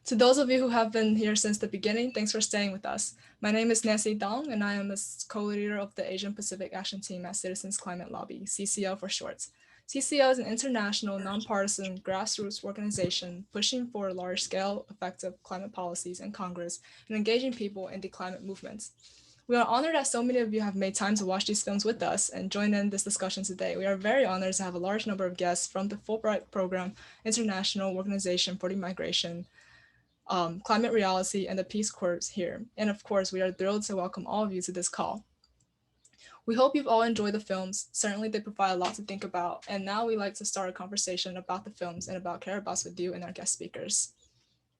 To those of you who have been here since the beginning, thanks for staying with us. My name is Nancy Dong, and I am a co-leader of the Asian Pacific Action Team at Citizens Climate Lobby, CCL for short. CCL is an international, nonpartisan, grassroots organization pushing for large-scale, effective climate policies in Congress and engaging people in the climate movements. We are honored that so many of you have made time to watch these films with us and join in this discussion today. We are very honored to have a large number of guests from the Fulbright Program, International Organization for the Migration, Climate Reality, and the Peace Corps here. And of course, we are thrilled to welcome all of you to this call. We hope you've all enjoyed the films. Certainly they provide a lot to think about. And now we'd like to start a conversation about the films and about Kiribati with you and our guest speakers.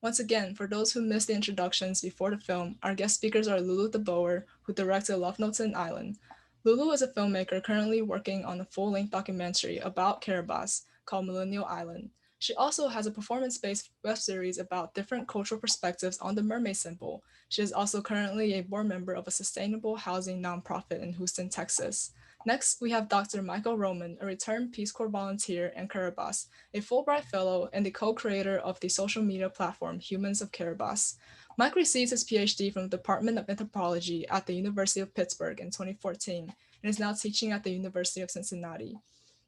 Once again, for those who missed the introductions before the film, our guest speakers are Lulu DeBoer, who directed Love Notes and Island. Lulu is a filmmaker currently working on a full-length documentary about Kiribati called Millennial Island. She also has a performance-based web series about different cultural perspectives on the mermaid symbol. She is also currently a board member of a sustainable housing nonprofit in Houston, Texas. Next, we have Dr. Michael Roman, a returned Peace Corps volunteer in Kiribati, a Fulbright Fellow and the co-creator of the social media platform Humans of Kiribati. Mike received his PhD from the Department of Anthropology at the University of Pittsburgh in 2014 and is now teaching at the University of Cincinnati.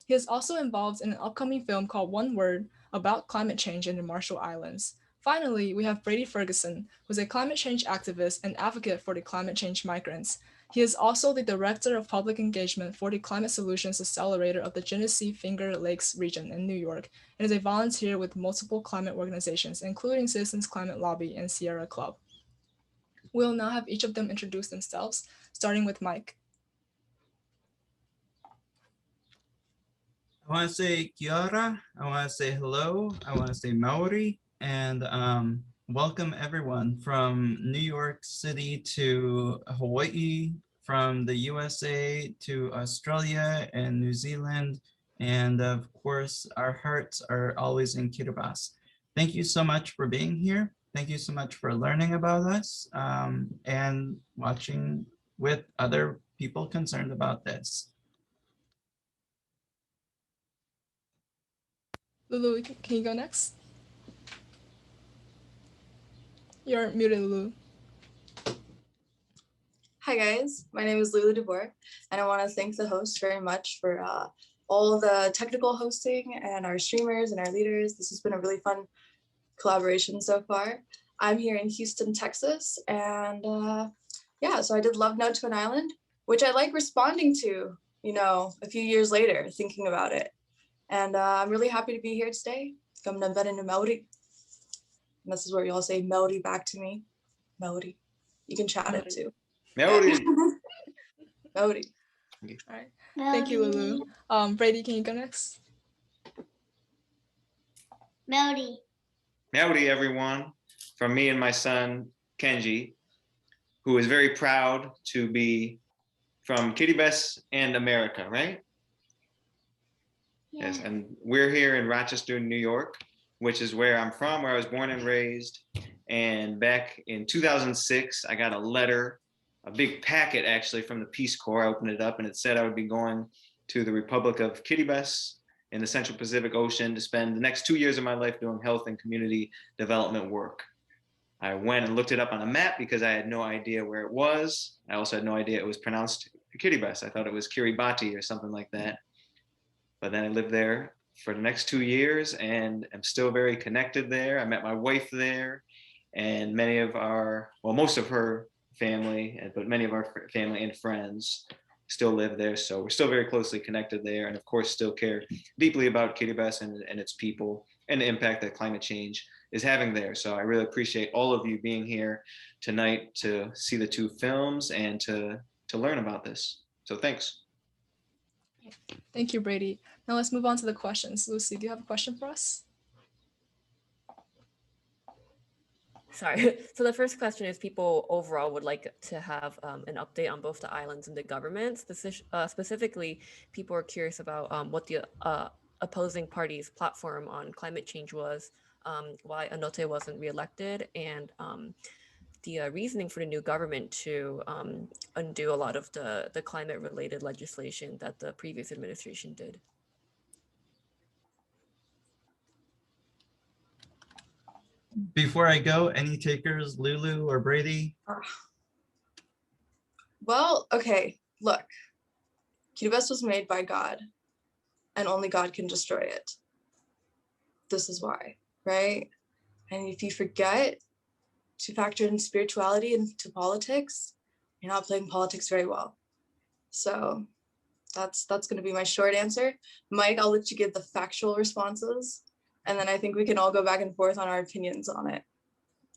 He is also involved in an upcoming film called One Word about climate change in the Marshall Islands. Finally, we have Brady Fergusson, who is a climate change activist and advocate for the climate change migrants. He is also the Director of Public Engagement for the Climate Solutions Accelerator of the Genesee Finger Lakes region in New York, and is a volunteer with multiple climate organizations, including Citizens Climate Lobby and Sierra Club. We'll now have each of them introduce themselves, starting with Mike. I want to say Kiara, I want to say hello, I want to say Maori, and welcome everyone from New York City to Hawaii, from the USA to Australia and New Zealand, and of course, our hearts are always in Kiribati. Thank you so much for being here. Thank you so much for learning about us and watching with other people concerned about this. Lulu, can you go next? You're muted, Lulu. Hi guys, my name is Lulu DeBoer, and I want to thank the host very much for all the technical hosting and our streamers and our leaders. This has been a really fun collaboration so far. I'm here in Houston, Texas, and yeah, so I did Love Note to an Island, which I like responding to, you know, a few years later, thinking about it. And I'm really happy to be here today. And this is where you all say Maori back to me. Maori. You can chat it too. Maori. Maori. All right. Thank you, Lulu. Brady, can you go next? Maori. Maori, everyone. From me and my son, Kenji, who is very proud to be from Kiribati and America, right? Yes, and we're here in Rochester, New York, which is where I'm from, where I was born and raised. And back in 2006, I got a letter, a big packet actually from the Peace Corps. I opened it up and it said I would be going to the Republic of Kiribati in the Central Pacific Ocean to spend the next 2 years of my life doing health and community development work. I went and looked it up on a map because I had no idea where it was. I also had no idea it was pronounced Kiribati. I thought it was Kiribati or something like that. But then I lived there for the next 2 years and I'm still very connected there. I met my wife there and many of our, well, most of her family, but many of our family and friends still live there. So we're still very closely connected there. And of course, still care deeply about Kiribati and its people and the impact that climate change is having there. So I really appreciate all of you being here tonight to see the two films and to learn about this. So thanks. Thank you, Brady. Now let's move on to the questions. Lucy, do you have a question for us? Sorry. So the first question is people overall would like to have an update on both the islands and the government. Specifically, people are curious about what the opposing party's platform on climate change was, why Anote wasn't reelected, and the reasoning for the new government to undo a lot of the climate-related legislation that the previous administration did. Before I go, any takers, Lulu or Brady? Well, okay, look, Kiribati was made by God and only God can destroy it. This is why, right? And if you forget to factor in spirituality into politics, you're not playing politics very well. So that's going to be my short answer. Mike, I'll let you give the factual responses, and then I think we can all go back and forth on our opinions on it.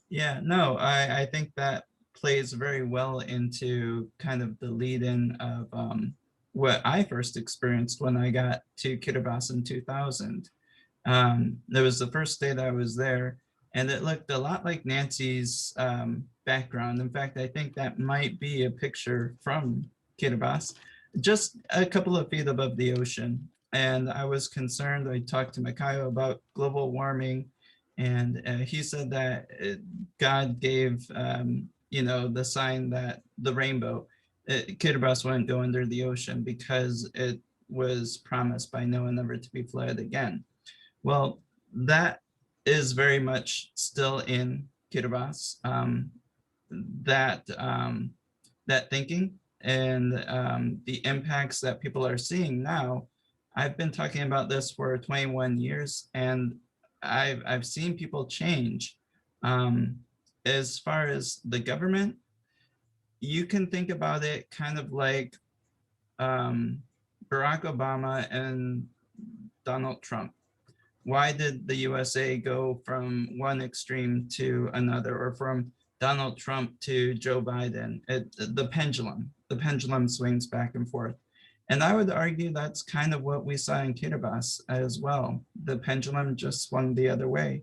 Yeah, no, I think that plays very well into kind of the lead-in of what I first experienced when I got to Kiribati in 2000. It was the first day that I was there, and it looked a lot like Nancy's background. In fact, I think that might be a picture from Kiribati, just a couple of feet above the ocean. And I was concerned. I talked to Makayo about global warming, and he said that God gave, the sign that the rainbow, Kiribati wouldn't go under the ocean because it was promised by Noah never to be flooded again. Well, that is very much still in Kiribati, that thinking and the impacts that people are seeing now. I've been talking about this for 21 years, and I've seen people change. As far as the government, you can think about it kind of like Barack Obama and Donald Trump. Why did the USA go from one extreme to another, or from Donald Trump to Joe Biden? The pendulum swings back and forth. And I would argue that's kind of what we saw in Kiribati as well. The pendulum just swung the other way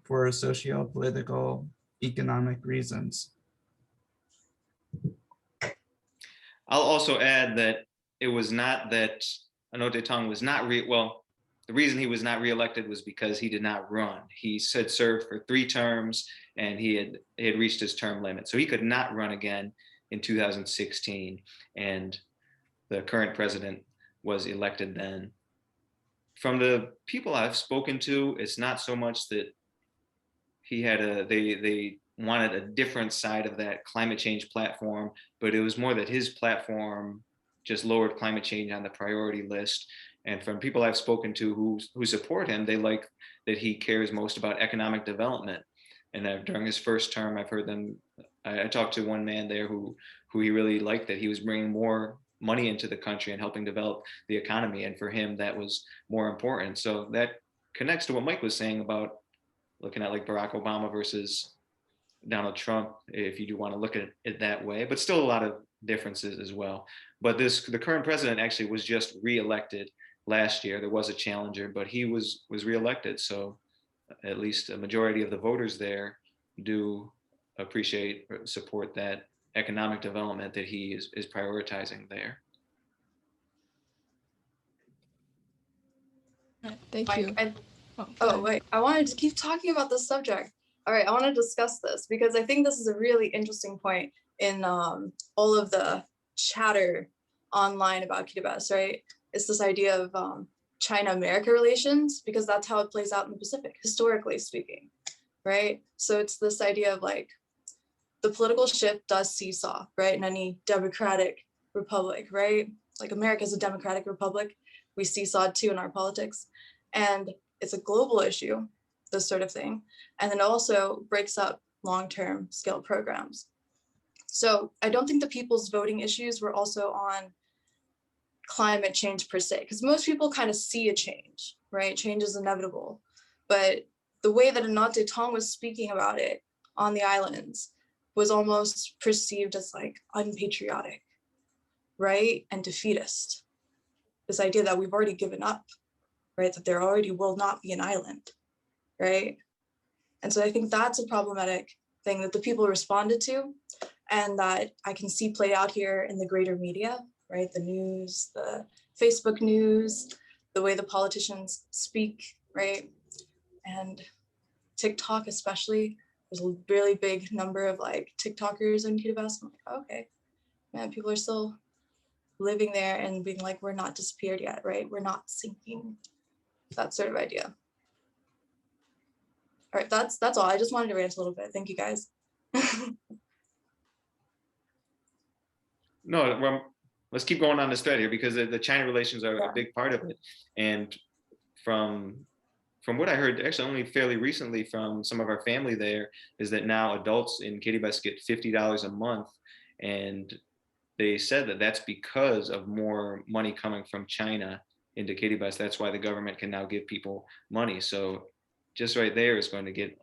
for socio-political, economic reasons. I'll also add that it was not that Anote Tong was not the reason he was not reelected was because he did not run. He had served for 3 terms and he had reached his term limit. So he could not run again in 2016. And the current president was elected then. From the people I've spoken to, it's not so much that he had they wanted a different side of that climate change platform, but it was more that his platform just lowered climate change on the priority list. And from people I've spoken to who support him, they like that he cares most about economic development. And during his first term, I've heard them. I talked to one man there who he really liked, that he was bringing more money into the country and helping develop the economy. And for him, that was more important. So that connects to what Mike was saying about looking at like Barack Obama versus Donald Trump, if you do want to look at it that way, but still a lot of differences as well. But the current president actually was just reelected last year. There was a challenger, but he was reelected. So at least a majority of the voters there do appreciate or support that economic development that he is prioritizing there. Thank you. Wait, I wanted to keep talking about this subject. All right, I want to discuss this because I think this is a really interesting point in all of the chatter online about Kiribati, right? It's this idea of China-America relations, because that's how it plays out in the Pacific, historically speaking, right? So it's this idea of like, the political shift does seesaw, right? In any democratic republic, right? Like America is a democratic republic. We seesawed too in our politics. And it's a global issue, this sort of thing. And then it also breaks up long-term scale programs. So I don't think the people's voting issues were also on climate change per se, because most people kind of see a change, right? Change is inevitable. But the way that Anote Tong was speaking about it on the islands was almost perceived as like unpatriotic, right? And defeatist. This idea that we've already given up, right? That there already will not be an island, right? And so I think that's a problematic thing that the people responded to, and that I can see play out here in the greater media, right? The news, the Facebook news, the way the politicians speak, right? And TikTok especially. There's a really big number of like TikTokers in Kiribati. I'm like, okay, man, people are still living there and being like, we're not disappeared yet, right? We're not sinking. That sort of idea. All right, that's all. I just wanted to rant a little bit. Thank you guys. No, well, let's keep going on this thread here because the China relations are a big part of it. And from what I heard, actually only fairly recently from some of our family there, is that now adults in Kiribati get $50 a month. And they said that that's because of more money coming from China into Kiribati. That's why the government can now give people money. So just right there is going to get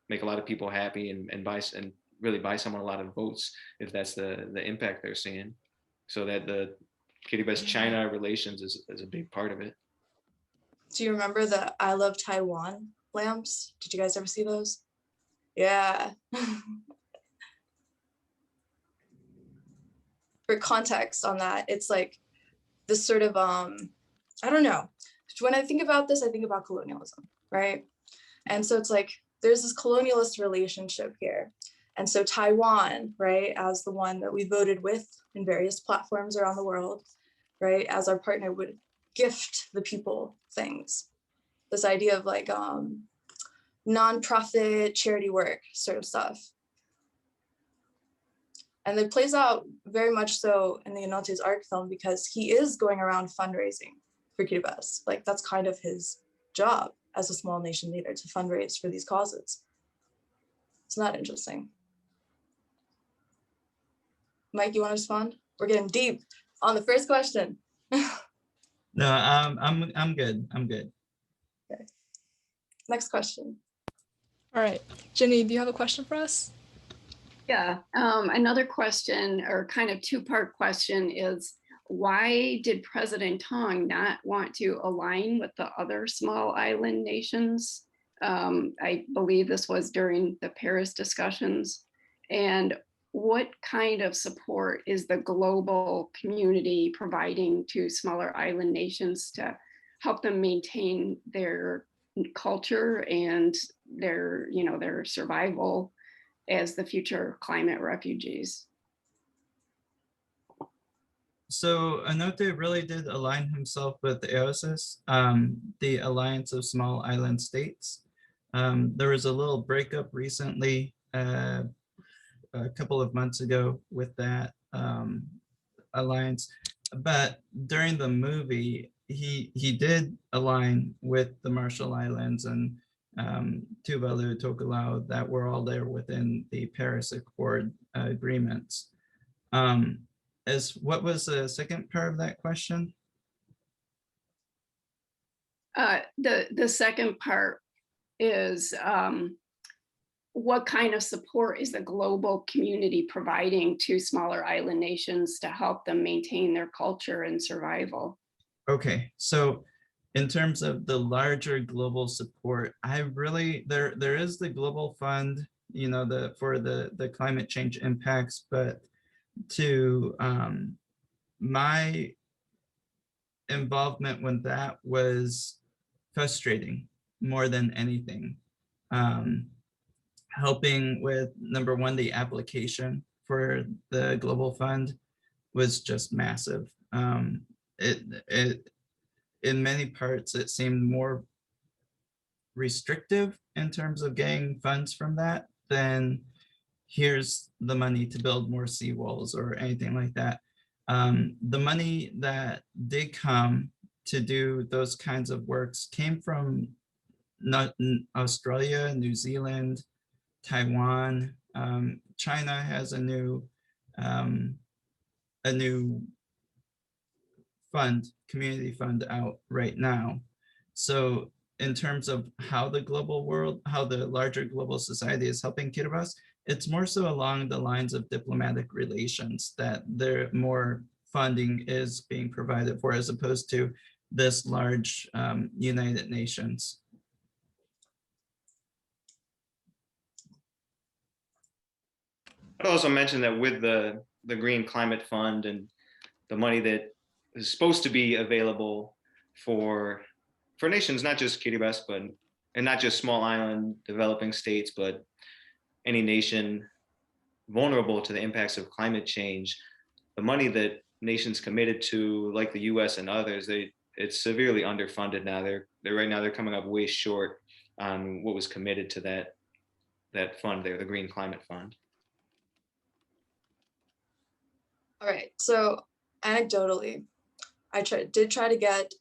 make a lot of people happy and buy and really buy someone a lot of votes if that's the impact they're seeing. So that the Kiribati China relations is a big part of it. Do you remember the I Love Taiwan lamps? Did you guys ever see those? Yeah. For context on that, it's like this sort of, I don't know. When I think about this, I think about colonialism, right? And so it's like, there's this colonialist relationship here. And so Taiwan, right, as the one that we voted with in various platforms around the world, right, as our partner would gift the people things. This idea of like nonprofit charity work sort of stuff. And it plays out very much so in the Anote's art film because he is going around fundraising for Kiribati. Like that's kind of his job as a small nation leader to fundraise for these causes. Isn't that interesting? Mike, you want to respond? We're getting deep on the first question. No, I'm good. I'm good. Okay. Next question. All right, Jenny, do you have a question for us? Yeah, another question or kind of two-part question is why did President Tong not want to align with the other small island nations? I believe this was during the Paris discussions. And what kind of support is the global community providing to smaller island nations to help them maintain their culture and their, their survival as the future climate refugees? So Anote really did align himself with AOSIS, the Alliance of Small Island States. There was a little breakup recently, a couple of months ago with that alliance, but during the movie, he did align with the Marshall Islands and Tuvalu, Tokelau, that were all there within the Paris Accord agreements. What was the second part of that question? The second part is what kind of support is the global community providing to smaller island nations to help them maintain their culture and survival? Okay, so in terms of the larger global support, there is the global fund, for the climate change impacts, but to my involvement with that was frustrating more than anything. Helping with, number one, the application for the global fund was just massive. It in many parts, it seemed more restrictive in terms of getting funds from that than here's the money to build more seawalls or anything like that. The money that did come to do those kinds of works came from Australia, New Zealand, Taiwan. China has a new fund, community fund out right now. So in terms of how the larger global society is helping Kiribati, it's more so along the lines of diplomatic relations that more funding is being provided for, as opposed to this large United Nations. I'd also mention that with the Green Climate Fund and the money that is supposed to be available for nations, not just Kiribati, and not just small island developing states, but any nation vulnerable to the impacts of climate change, the money that nations committed to, like the US and others, it's severely underfunded now. They're coming up way short on what was committed to that fund there, the Green Climate Fund. All right, so anecdotally, I did try to get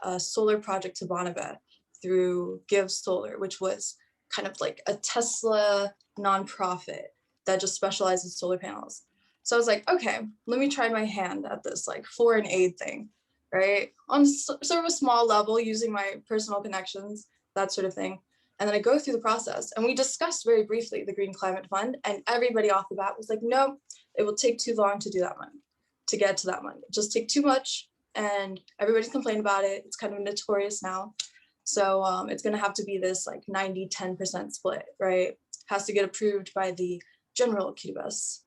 a solar project to Bonneville through Give Solar, which was kind of like a Tesla nonprofit that just specializes in solar panels. So I was like, okay, let me try my hand at this like foreign aid thing, right? On sort of a small level, using my personal connections, that sort of thing. And then I go through the process, and we discussed very briefly the Green Climate Fund, and everybody off the bat was like, no, it will take too long to do that money, to get to that money. It just take too much, and everybody's complaining about it. It's kind of notorious now. So it's gonna have to be this like 90-10% split, right? Has to get approved by the general Kiribati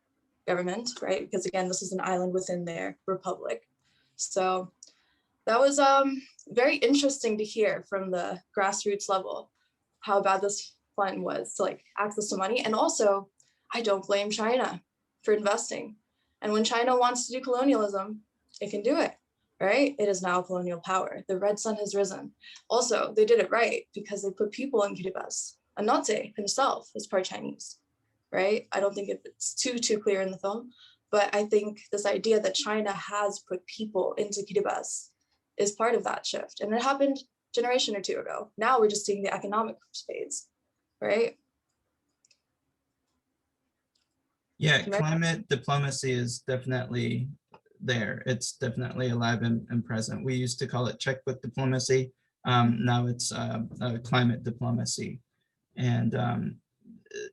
government, right? Because again, this is an island within their republic. So that was very interesting to hear from the grassroots level how bad this fund was to like access to money. And also, I don't blame China for investing. And when China wants to do colonialism, it can do it, right? It is now a colonial power. The red sun has risen. Also, they did it right because they put people in Kiribati. Anote himself is part Chinese, right? I don't think it's too clear in the film, but I think this idea that China has put people into Kiribati is part of that shift. And it happened a generation or two ago. Now we're just seeing the economic spades, right? Yeah, climate diplomacy is definitely there. It's definitely alive and present. We used to call it checkbook diplomacy. Now it's climate diplomacy. And,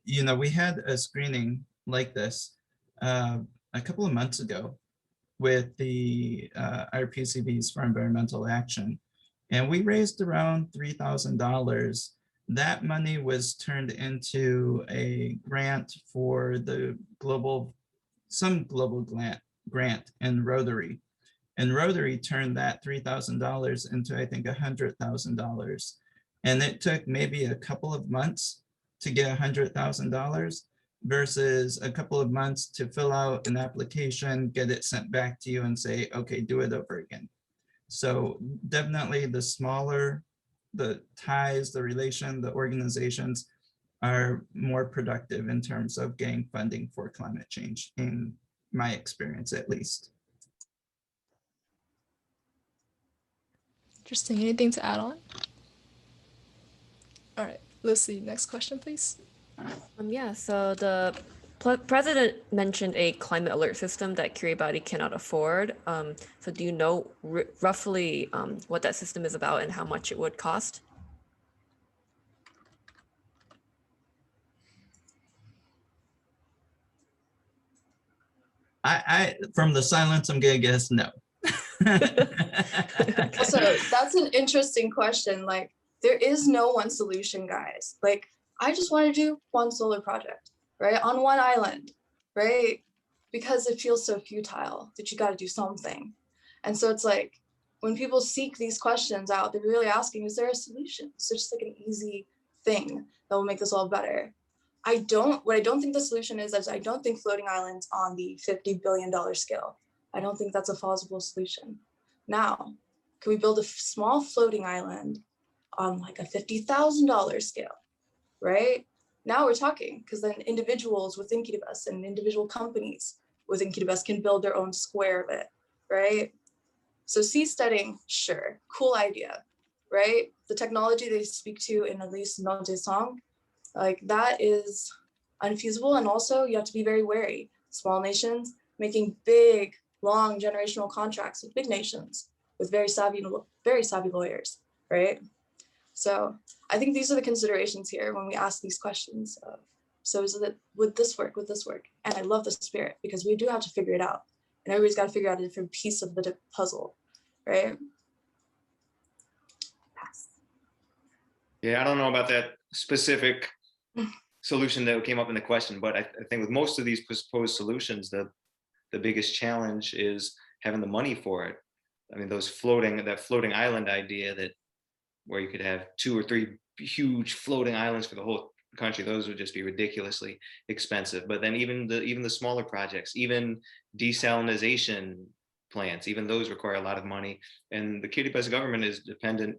you know, we had a screening like this a couple of months ago with the RPCVs for environmental action. And we raised around $3,000. That money was turned into a grant for the some global grant in Rotary. And Rotary turned that $3,000 into, I think, $100,000. And it took maybe a couple of months to get $100,000 versus a couple of months to fill out an application, get it sent back to you and say, okay, do it over again. So definitely the smaller the ties, the relation, the organizations are more productive in terms of getting funding for climate change, in my experience at least. Interesting. Anything to add on? All right, Lucy, next question, please. Yeah, so the president mentioned a climate alert system that Kiribati cannot afford. So do you know roughly what that system is about and how much it would cost? I from the silence, I'm gonna guess no. So that's an interesting question. Like, there is no one solution, guys. Like, I just want to do one solar project, right? On one island, right? Because it feels so futile that you got to do something. And so it's like, when people seek these questions out, they're really asking, is there a solution? Is there just like an easy thing that will make this all better? What I don't think the solution is I don't think floating islands on the $50 billion scale. I don't think that's a plausible solution. Now, can we build a small floating island on like a $50,000 scale, right? Now we're talking, because then individuals within Kiribati and individual companies within Kiribati can build their own square of it, right? So seasteading, sure, cool idea, right? The technology they speak to in at least Anote song, like that is unfeasible. And also you have to be very wary. Small nations making big, long generational contracts with big nations with very savvy lawyers, right? So I think these are the considerations here when we ask these questions. So is it, would this work? Would this work? And I love the spirit because we do have to figure it out. And everybody's got to figure out a different piece of the puzzle, right? Pass. Yeah, I don't know about that specific solution that came up in the question, but I think with most of these proposed solutions, the biggest challenge is having the money for it. I mean, that floating island idea that where you could have 2 or 3 huge floating islands for the whole country, those would just be ridiculously expensive. But then even the smaller projects, even desalination plants, even those require a lot of money. And the Kiribati government is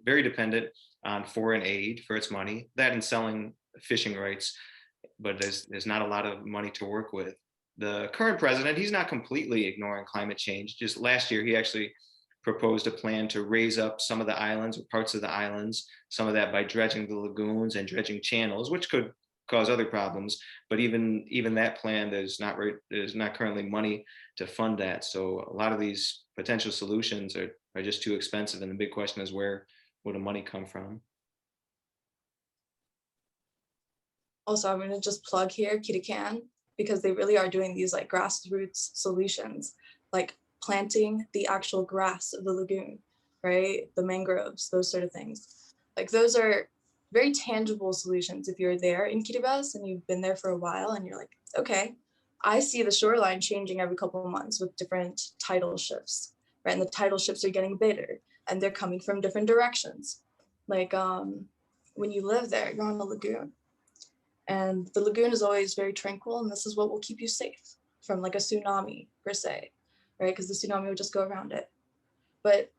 very dependent on foreign aid for its money, that and selling fishing rights, but there's not a lot of money to work with. The current president, he's not completely ignoring climate change. Just last year, he actually proposed a plan to raise up some of the islands or parts of the islands, some of that by dredging the lagoons and dredging channels, which could cause other problems. But even that plan, there's not currently money to fund that. So a lot of these potential solutions are just too expensive. And the big question is, where will the money come from? Also, I'm going to just plug here Kitakan, because they really are doing these like grassroots solutions, like planting the actual grass of the lagoon, right? The mangroves, those sort of things. Like those are very tangible solutions. If you're there in Kiribati and you've been there for a while and you're like, okay, I see the shoreline changing every couple of months with different tidal shifts, right? And the tidal shifts are getting bigger and they're coming from different directions. Like when you live there, you're on a lagoon. And the lagoon is always very tranquil, and this is what will keep you safe from like a tsunami per se, right? Because the tsunami will just go around it. But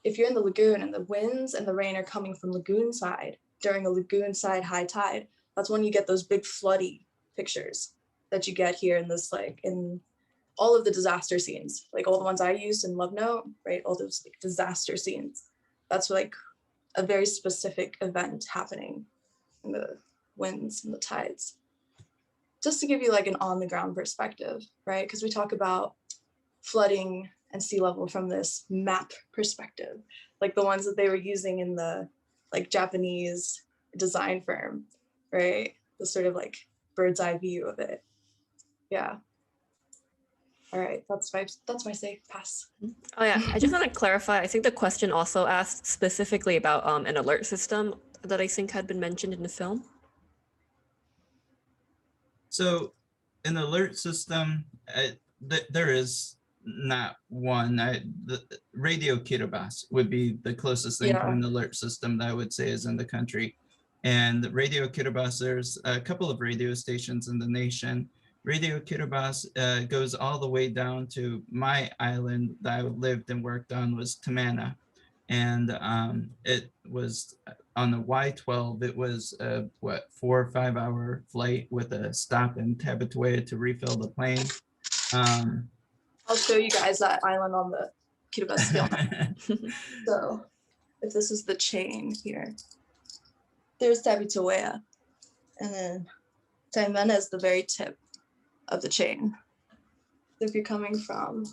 if you're in the lagoon and the winds and the rain are coming from lagoon side during a lagoon side high tide, that's when you get those big floody pictures that you get here in this, like in all of the disaster scenes, like all the ones I used in Love Note, right? All those like disaster scenes. That's like a very specific event happening in the winds and the tides. Just to give you like an on the ground perspective, right? Because we talk about flooding and sea level from this map perspective, like the ones that they were using in the like Japanese design firm, right? The sort of like bird's eye view of it. Yeah. All right, that's my safe pass. Oh yeah, I just want to clarify. I think the question also asked specifically about an alert system that I think had been mentioned in the film. So an alert system, there is not one. The Radio Kiribati would be the closest thing to an alert system that I would say is in the country. And Radio Kiribati, there's a couple of radio stations in the nation. Radio Kiribati goes all the way down to my island that I lived and worked on was Tamana. And it was on the Y12, it was a 4 or 5 hour flight with a stop in Tabataoya to refill the plane. I'll show you guys that island on the Kiribati scale. So if this is the chain here, there's Tabataoya, and then Taimena is the very tip of the chain. So if you're coming from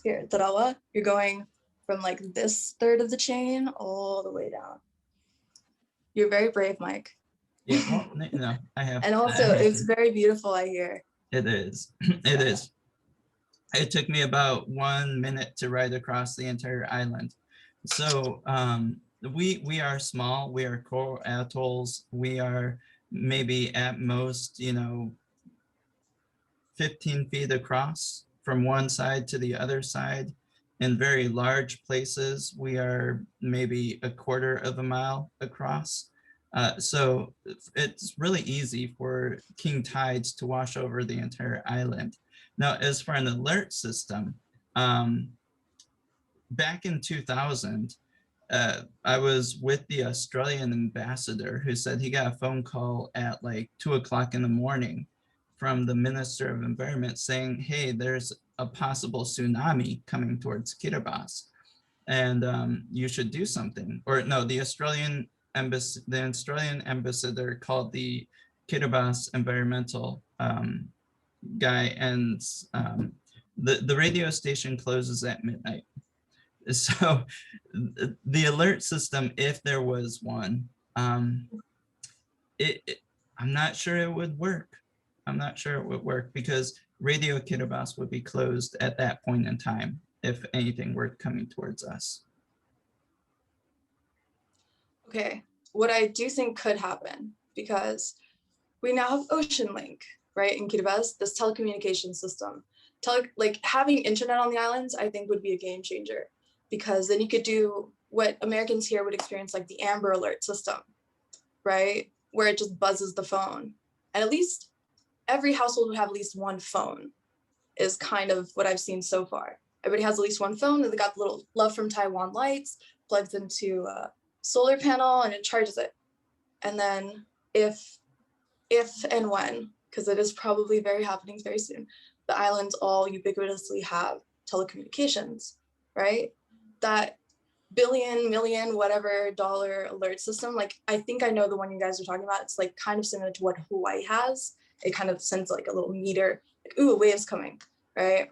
here, Tarawa, you're going from like this third of the chain all the way down. You're very brave, Mike. Yeah, well, no, I have. And also, it's very beautiful, I hear. It is. It is. It took me about 1 minute to ride across the entire island. So we are small. We are coral atolls. We are maybe at most, 15 feet across from one side to the other side. In very large places, we are maybe a quarter of a mile across. So it's really easy for king tides to wash over the entire island. Now, as for an alert system, back in 2000, I was with the Australian ambassador who said he got a phone call at like 2 o'clock in the morning from the Minister of Environment saying, hey, there's a possible tsunami coming towards Kiribati and you should do something. Or no, the Australian ambassador called the Kiribati environmental guy, and the radio station closes at midnight. So the alert system, if there was one, I'm not sure it would work. I'm not sure it would work because Radio Kiribati would be closed at that point in time if anything were coming towards us. Okay, what I do think could happen, because we now have Ocean Link, right, in Kiribati, this telecommunication system. Like having internet on the islands, I think would be a game changer, because then you could do what Americans here would experience like the Amber Alert system, right, where it just buzzes the phone. And at least every household would have at least one phone is kind of what I've seen so far. everybody has at least one phone, and they got the little Love from Taiwan lights, plugs into a solar panel, and it charges it. And then if and when, because it is probably happening very soon, the islands all ubiquitously have telecommunications, right? That billion, million, whatever dollar alert system, like I think I know the one you guys are talking about. It's like kind of similar to what Hawaii has. It kind of sends like a little meter, like, ooh, a wave's coming, right?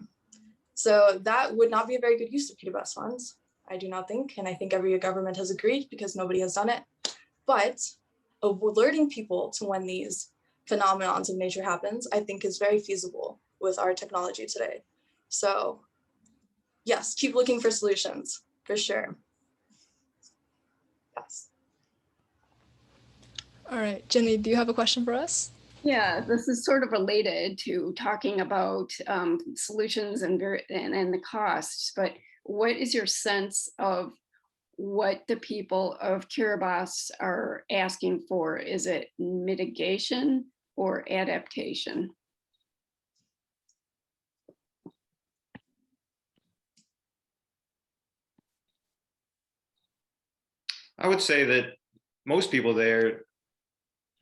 So that would not be a very good use of PBS funds, I do not think. And I think every government has agreed because nobody has done it. But alerting people to when these phenomenons of nature happens, I think is very feasible with our technology today. So yes, keep looking for solutions, for sure. Yes. All right, Jenny, do you have a question for us? Yeah, this is sort of related to talking about solutions and the costs, but what is your sense of what the people of Kiribati are asking for? Is it mitigation or adaptation? I would say that most people there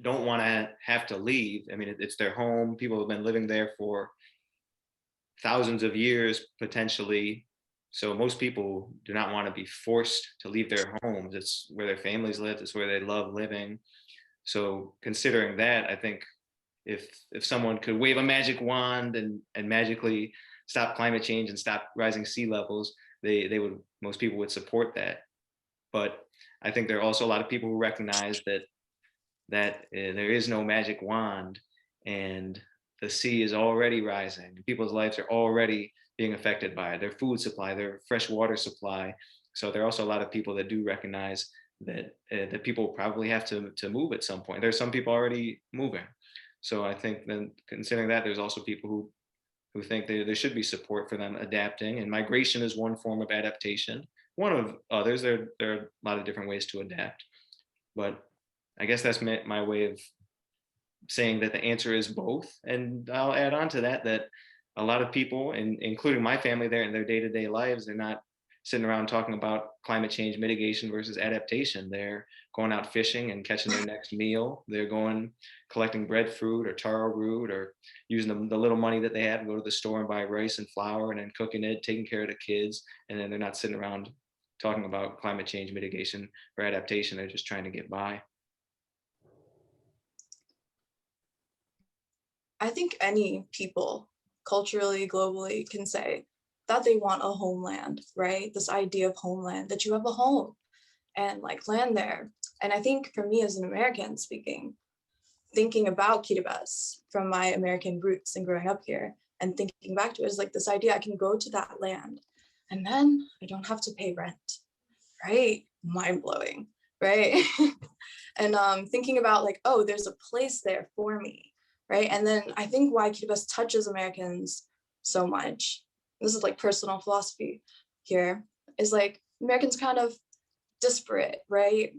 don't want to have to leave. I mean, it's their home. People have been living there for thousands of years, potentially. So most people do not want to be forced to leave their homes. It's where their families live. It's where they love living. So considering that, I think if someone could wave a magic wand and magically stop climate change and stop rising sea levels, most people would support that. But I think there are also a lot of people who recognize that there is no magic wand, and the sea is already rising. People's lives are already being affected by it, their food supply, their fresh water supply. So there are also a lot of people that do recognize that that people probably have to move at some point. There's some people already moving. So I think then, considering that, there's also people who think there should be support for them adapting, and migration is one form of adaptation. One of others, there are a lot of different ways to adapt, but I guess that's my way of saying that the answer is both. And I'll add on to that a lot of people, including my family there in their day-to-day lives, they're not sitting around talking about climate change mitigation versus adaptation. They're going out fishing and catching their next meal. They're going collecting breadfruit or taro root, or using the little money that they have to go to the store and buy rice and flour and then cooking it, taking care of the kids. And then they're not sitting around talking about climate change mitigation or adaptation. They're just trying to get by. I think any people, culturally, globally, can say that they want a homeland, right? This idea of homeland, that you have a home and like land there. And I think for me as an American speaking, thinking about Kiribati from my American roots and growing up here and thinking back to it is like this idea I can go to that land and then I don't have to pay rent, right? Mind blowing, right? And thinking about like, oh, there's a place there for me, right? And then I think why Kiribati touches Americans so much, this is like personal philosophy here, is like Americans kind of disparate, right?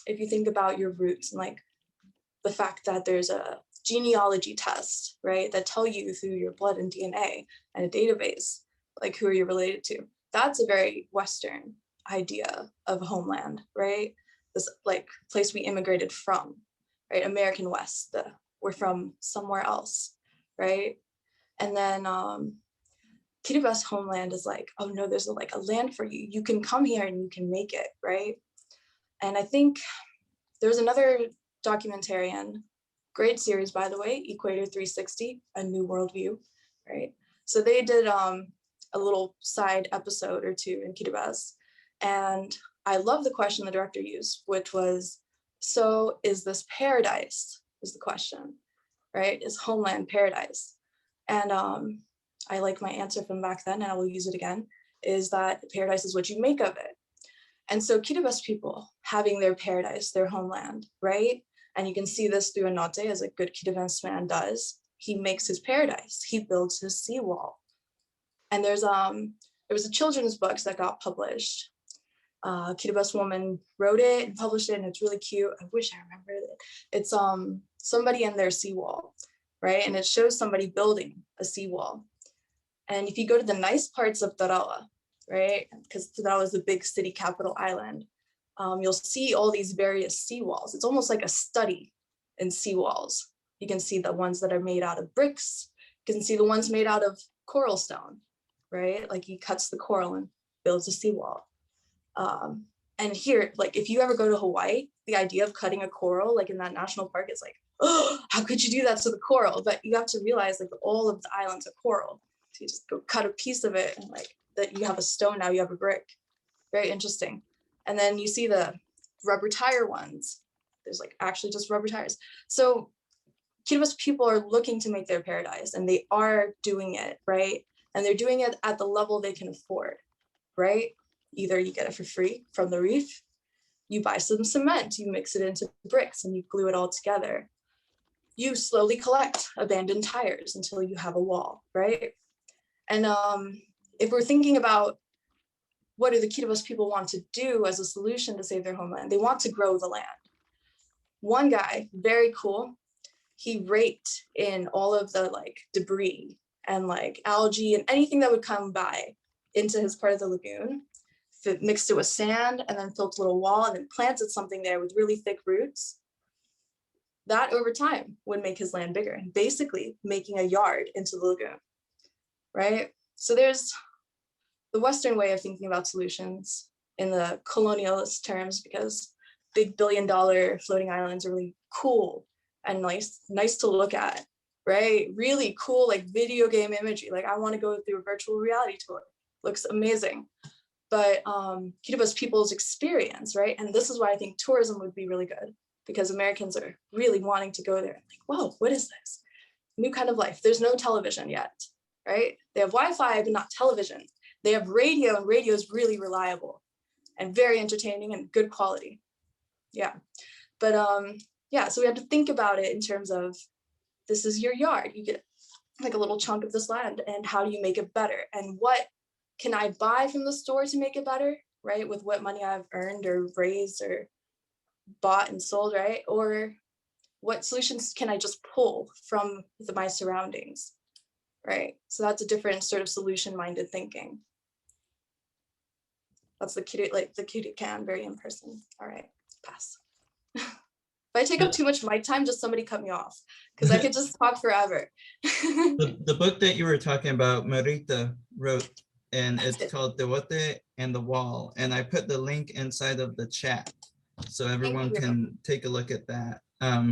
If you think about your roots and like the fact that there's a genealogy test, right, that tell you through your blood and DNA and a database, like who are you related to? That's a very Western idea of homeland, right? This like place we immigrated from, right? American West, we're from somewhere else, right? And then Kiribati homeland is like, oh no, there's like a land for you. You can come here and you can make it, right? And I think there's another documentarian, great series, by the way, Equator 360, A New Worldview, right? So they did a little side episode or two in Kiribati. And I love the question the director used, which was, so is this paradise, is the question, right? Is homeland paradise? And I like my answer from back then, and I will use it again, is that paradise is what you make of it. And so Kiribati people having their paradise, their homeland, right? And you can see this through Anote, as a good Kiribati man does. He makes his paradise. He builds his seawall. And there was a children's book that got published. Kiribati woman wrote it and published it, and it's really cute. I wish I remembered it. It's somebody in their seawall, right? And it shows somebody building a seawall. And if you go to the nice parts of Tarawa, right, because Tarawa is the big city capital island, you'll see all these various seawalls. It's almost like a study in seawalls. You can see the ones that are made out of bricks. You can see the ones made out of coral stone, right? Like he cuts the coral and builds a seawall. And here, like if you ever go to Hawaii, the idea of cutting a coral, like in that national park, is like, oh, how could you do that to the coral? But you have to realize like all of the islands are coral. So you just go cut a piece of it and like that you have a stone, now you have a brick. Very interesting. And then you see the rubber tire ones. There's like actually just rubber tires. So Kiribati people are looking to make their paradise and they are doing it, right? And they're doing it at the level they can afford, right? Either you get it for free from the reef, you buy some cement, you mix it into bricks and you glue it all together. You slowly collect abandoned tires until you have a wall, right? And if we're thinking about what do the Kiribati people want to do as a solution to save their homeland, they want to grow the land. One guy, very cool, he raked in all of the like debris and like algae and anything that would come by into his part of the lagoon, mixed it with sand and then built a little wall and then planted something there with really thick roots. That over time would make his land bigger and basically making a yard into the lagoon, right? So there's the Western way of thinking about solutions in the colonialist terms, because big billion-dollar floating islands are really cool and nice to look at, right? Really cool, like video game imagery. Like I want to go through a virtual reality tour. Looks amazing. But Kiribati people's experience, right? And this is why I think tourism would be really good, because Americans are really wanting to go there. Like, whoa, what is this? New kind of life. There's no television yet, right? They have Wi-Fi, but not television. They have radio, and radio is really reliable and very entertaining and good quality. Yeah, but yeah, so we have to think about it in terms of, this is your yard. You get like a little chunk of this land, and how do you make it better? And what can I buy from the store to make it better, right? With what money I've earned or raised or bought and sold, right? Or what solutions can I just pull from my surroundings, right? So that's a different sort of solution-minded thinking. That's the kitty can, very in person. All right, pass. If I take up too much mic time, just somebody cut me off, because I could just talk forever. The book that you were talking about, Marita wrote, and That's it's it. called The Wate and the Wall. And I put the link inside of the chat so everyone you. can take a look at that.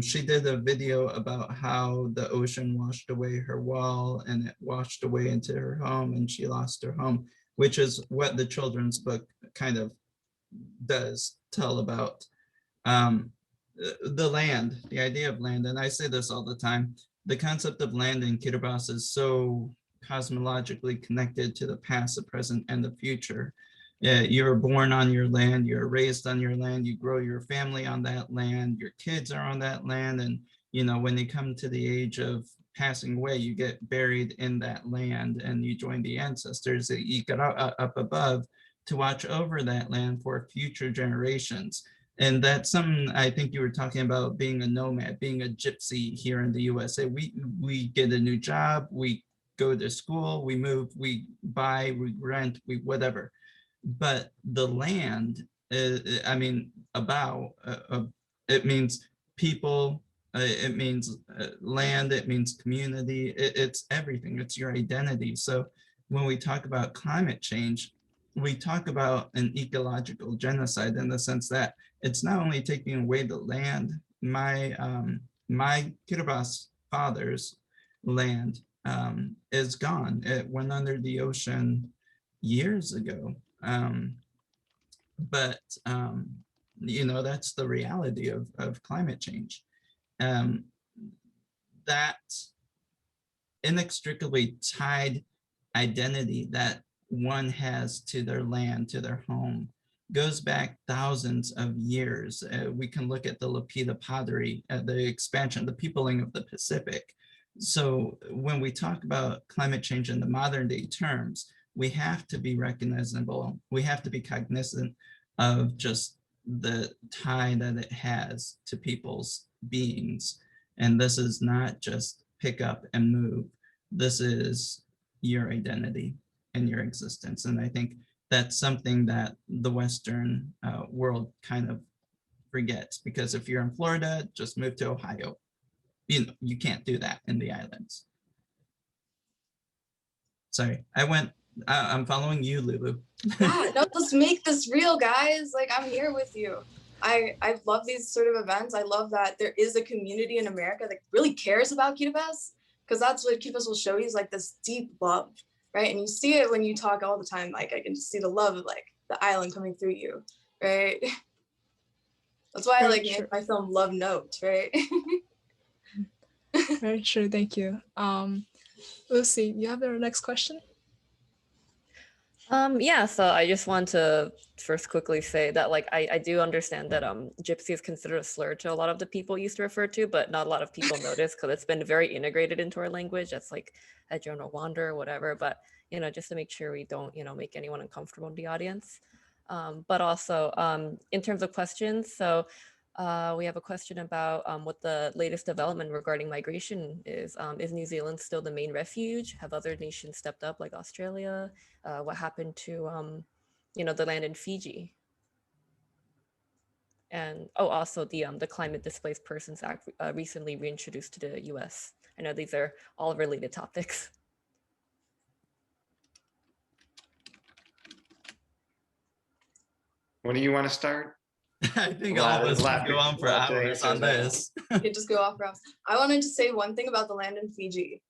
She did a video about how the ocean washed away her wall and it washed away into her home and she lost her home, which is what the children's book kind of does tell about. The land, the idea of land, and I say this all the time, the concept of land in Kiribati is so cosmologically connected to the past, the present, and the future. You're born on your land, you're raised on your land, you grow your family on that land, your kids are on that land, and you know, when they come to the age of passing away, you get buried in that land and you join the ancestors that you got up above to watch over that land for future generations. And that's something I think you were talking about, being a nomad, being a gypsy here in the USA. We get a new job, we go to school, we move, we buy, we rent, we whatever. But the land, I mean, it means people, it means land, it means community, it's everything, it's your identity. So when we talk about climate change, we talk about an ecological genocide in the sense that it's not only taking away the land. My Kiribati father's land is gone. It went under the ocean years ago. But you know, that's the reality of climate change. That inextricably tied identity that one has to their land, to their home, goes back thousands of years. We can look at the Lapita pottery, the expansion, the peopling of the Pacific. So when we talk about climate change in the modern day terms, we have to be recognizable, we have to be cognizant of just the tie that it has to people's beings. And this is not just pick up and move. This is, your identity and your existence. And I think that's something that the Western world kind of forgets, because if you're in Florida, just move to Ohio. You can't do that in the islands. Sorry, I'm following you, Lulu. Yeah, no, let's make this real, guys. Like, I'm here with you. I love these sort of events. I love that there is a community in America that really cares about Kiribati, because that's what Kiribati will show you, is like this deep love, right? And you see it when you talk all the time. Like, I can just see the love of like the island coming through you, right? That's why I Very like true. named my film Love Note, right? Very true. Thank you. Lucy, you have the next question? Yeah, so I just want to first quickly say that like I do understand that gypsy is considered a slur to a lot of the people used to refer to, but not a lot of people notice because it's been very integrated into our language. That's like a general wander or whatever, but you know, just to make sure we don't, you know, make anyone uncomfortable in the audience. But also in terms of questions, so we have a question about what the latest development regarding migration is. Is New Zealand still the main refuge? Have other nations stepped up like Australia? What happened to, you know, the land in Fiji? And also the Climate Displaced Persons Act recently reintroduced to the US. I know these are all related topics. When do you want to start? I think all of us could go on for hours on this. You just go off routes. I wanted to say one thing about the land in Fiji.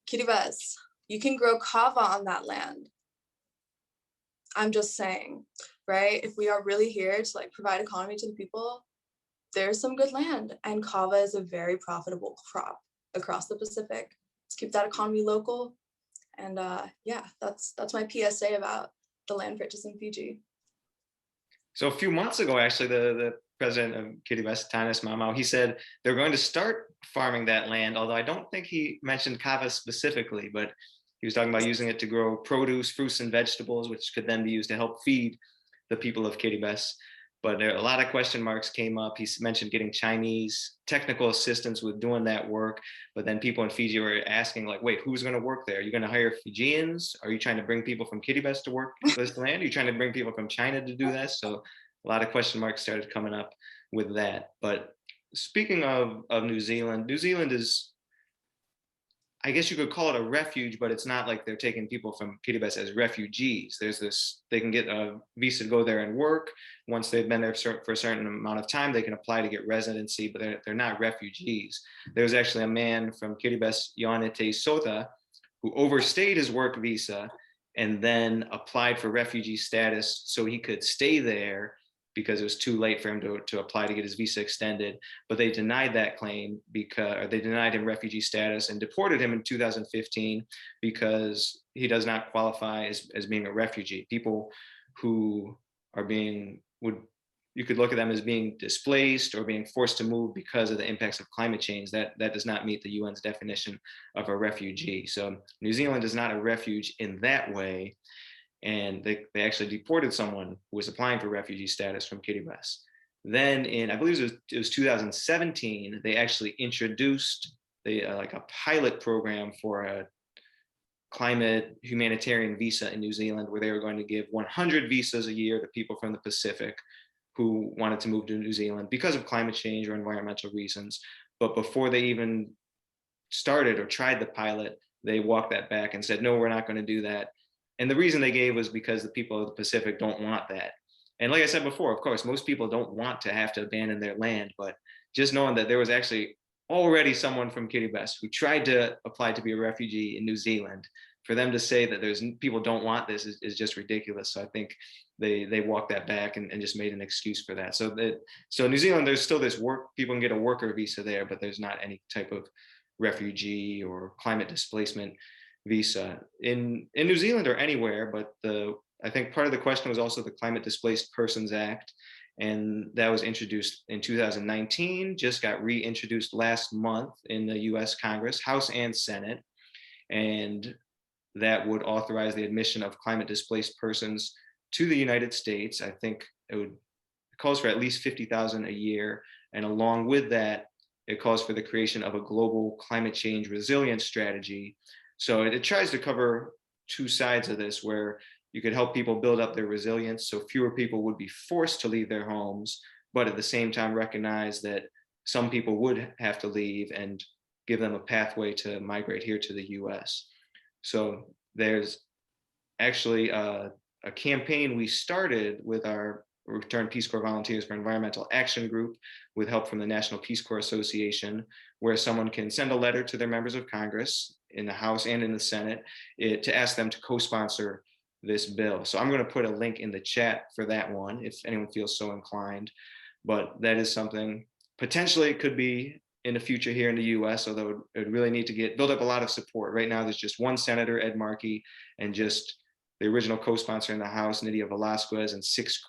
Kiribati, you can grow kava on that land. I'm just saying, right? If we are really here to like provide economy to the people, there's some good land, and kava is a very profitable crop across the Pacific. Let's keep that economy local. And yeah, that's my PSA about the land purchase in Fiji. So a few months ago, actually, the president of Kiribati, Tanis Mamau, he said they're going to start farming that land, although I don't think he mentioned kava specifically, but he was talking about using it to grow produce, fruits, and vegetables, which could then be used to help feed the people of Kiribati. But a lot of question marks came up. He mentioned getting Chinese technical assistance with doing that work. But then people in Fiji were asking, like, wait, who's going to work there? Are you going to hire Fijians? Are you trying to bring people from Kiribati to work this land? Are you trying to bring people from China to do this? So a lot of question marks started coming up with that. But speaking of New Zealand is, I guess you could call it a refuge, but it's not like they're taking people from Kiribati as refugees. There's this, they can get a visa to go there and work. Once they've been there for a certain amount of time, they can apply to get residency, but they're not refugees. There was actually a man from Kiribati, Anote Sota, who overstayed his work visa and then applied for refugee status so he could stay there because it was too late for him to apply to get his visa extended. But they denied that claim because they denied him refugee status and deported him in 2015 because he does not qualify as being a refugee. People who are you could look at them as being displaced or being forced to move because of the impacts of climate change. That does not meet the UN's definition of a refugee. So New Zealand is not a refuge in that way. And they actually deported someone who was applying for refugee status from Kiribati. Then in, I believe it was 2017, they actually introduced like a pilot program for a climate humanitarian visa in New Zealand, where they were going to give 100 visas a year to people from the Pacific who wanted to move to New Zealand because of climate change or environmental reasons. But before they even started or tried the pilot, they walked that back and said, no, we're not going to do that. And the reason they gave was because the people of the Pacific don't want that. And like I said before, of course, most people don't want to have to abandon their land, but just knowing that there was actually already someone from Kiribati who tried to apply to be a refugee in New Zealand, for them to say that there's people don't want this is just ridiculous. So I think they walked that back and just made an excuse for that. So New Zealand, there's still this work, people can get a worker visa there, but there's not any type of refugee or climate displacement visa in New Zealand or anywhere. But I think part of the question was also the Climate Displaced Persons Act, and that was introduced in 2019, just got reintroduced last month in the US Congress, House and Senate, and that would authorize the admission of climate displaced persons to the United States. I think it calls for at least 50,000 a year, and along with that, it calls for the creation of a global climate change resilience strategy. So it tries to cover two sides of this where you could help people build up their resilience so fewer people would be forced to leave their homes, but at the same time recognize that some people would have to leave and give them a pathway to migrate here to the US. So there's actually a campaign we started with our Returned Peace Corps Volunteers for Environmental Action group with help from the National Peace Corps Association, where someone can send a letter to their members of Congress in the House and in the Senate to ask them to co-sponsor this bill. So I'm going to put a link in the chat for that one if anyone feels so inclined. But that is something potentially it could be in the future here in the US, although it would really need to build up a lot of support. Right now, there's just one senator, Ed Markey, and just the original co-sponsor in the House, Nydia Velasquez, and 6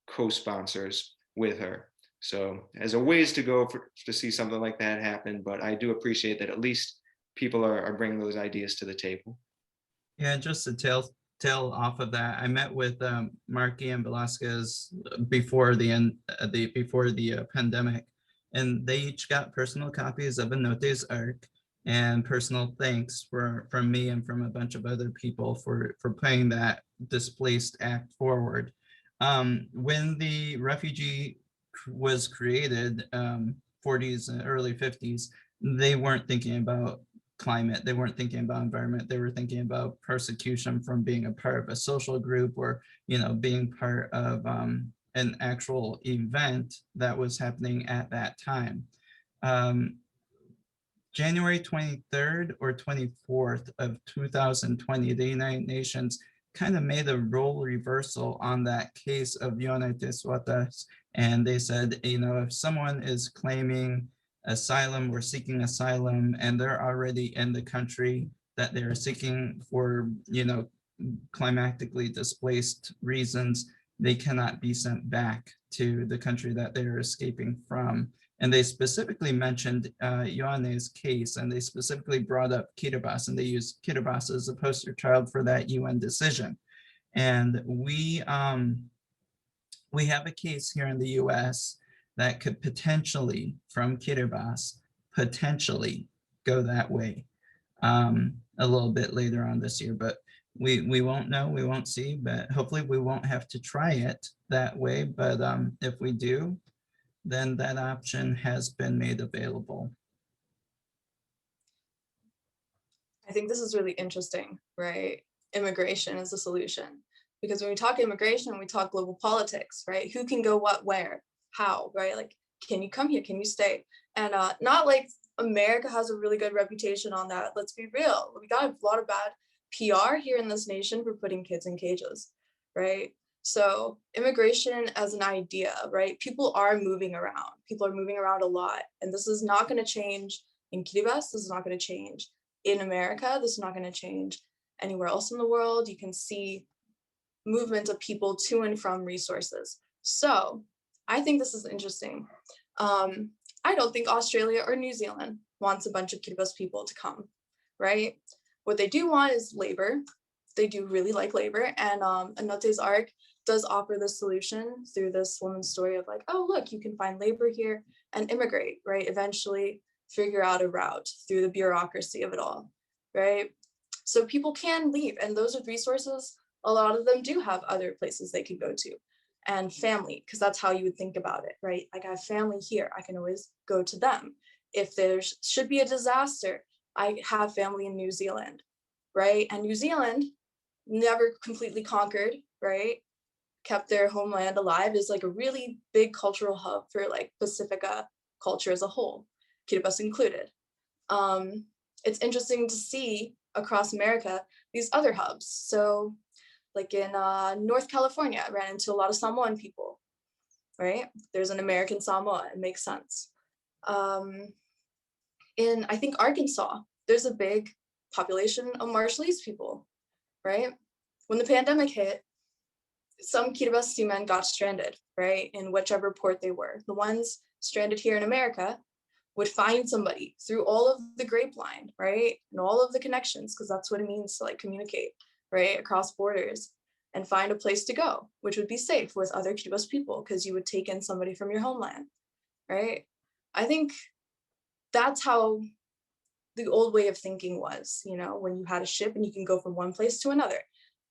co-sponsors with her. So there's a ways to go to see something like that happen, but I do appreciate that at least people are bringing those ideas to the table. Yeah, just to tail off of that, I met with Markey and Velasquez before the pandemic, and they each got personal copies of Anote's arc and personal thanks from me and from a bunch of other people for putting that displaced act forward. When the refugee was created, 40s and early 50s, they weren't thinking about climate, they weren't thinking about environment, they were thinking about persecution from being a part of a social group or, you know, being part of an actual event that was happening at that time. January 23rd or 24th of 2020, the United Nations kind of made a role reversal on that case of Yonetes Watas. And they said, you know, if someone is claiming asylum or seeking asylum and they're already in the country that they're seeking for, you know, climatically displaced reasons, they cannot be sent back to the country that they're escaping from. And they specifically mentioned Ioane's case, and they specifically brought up Kiribati, and they used Kiribati as a poster child for that UN decision. And we have a case here in the US that could potentially, from Kiribati, potentially go that way a little bit later on this year, but we won't know, we won't see, but hopefully we won't have to try it that way. But if we do, then that option has been made available. I think this is really interesting, right? Immigration is the solution. Because when we talk immigration, we talk global politics, right? Who can go what, where, how, right? Like, can you come here? Can you stay? And not like America has a really good reputation on that. Let's be real. We got a lot of bad PR here in this nation for putting kids in cages, right? So immigration as an idea, right? People are moving around. People are moving around a lot. And this is not going to change in Kiribati. This is not going to change in America. This is not going to change anywhere else in the world. You can see movement of people to and from resources. So I think this is interesting. I don't think Australia or New Zealand wants a bunch of Kiribati people to come, right? What they do want is labor. They do really like labor. And Anote's arc does offer this solution through this woman's story of like, oh, look, you can find labor here and immigrate, right? Eventually figure out a route through the bureaucracy of it all, right? So people can leave, and those with resources, a lot of them do have other places they can go to, and family, because that's how you would think about it, right? Like I have family here, I can always go to them. If there should be a disaster, I have family in New Zealand, right? And New Zealand, never completely conquered, right? Kept their homeland alive, is like a really big cultural hub for like Pacifica culture as a whole, Kiribati included. It's interesting to see across America these other hubs. So like in North California, I ran into a lot of Samoan people, right? There's an American Samoa, it makes sense. In, I think, Arkansas, there's a big population of Marshallese people, right? When the pandemic hit, some Kiribati seamen got stranded, right? In whichever port they were. The ones stranded here in America would find somebody through all of the grapevine, right? And all of the connections, because that's what it means to like communicate, right? Across borders, and find a place to go, which would be safe with other Kiribati people, because you would take in somebody from your homeland, right? I think that's how the old way of thinking was, when you had a ship and you can go from one place to another.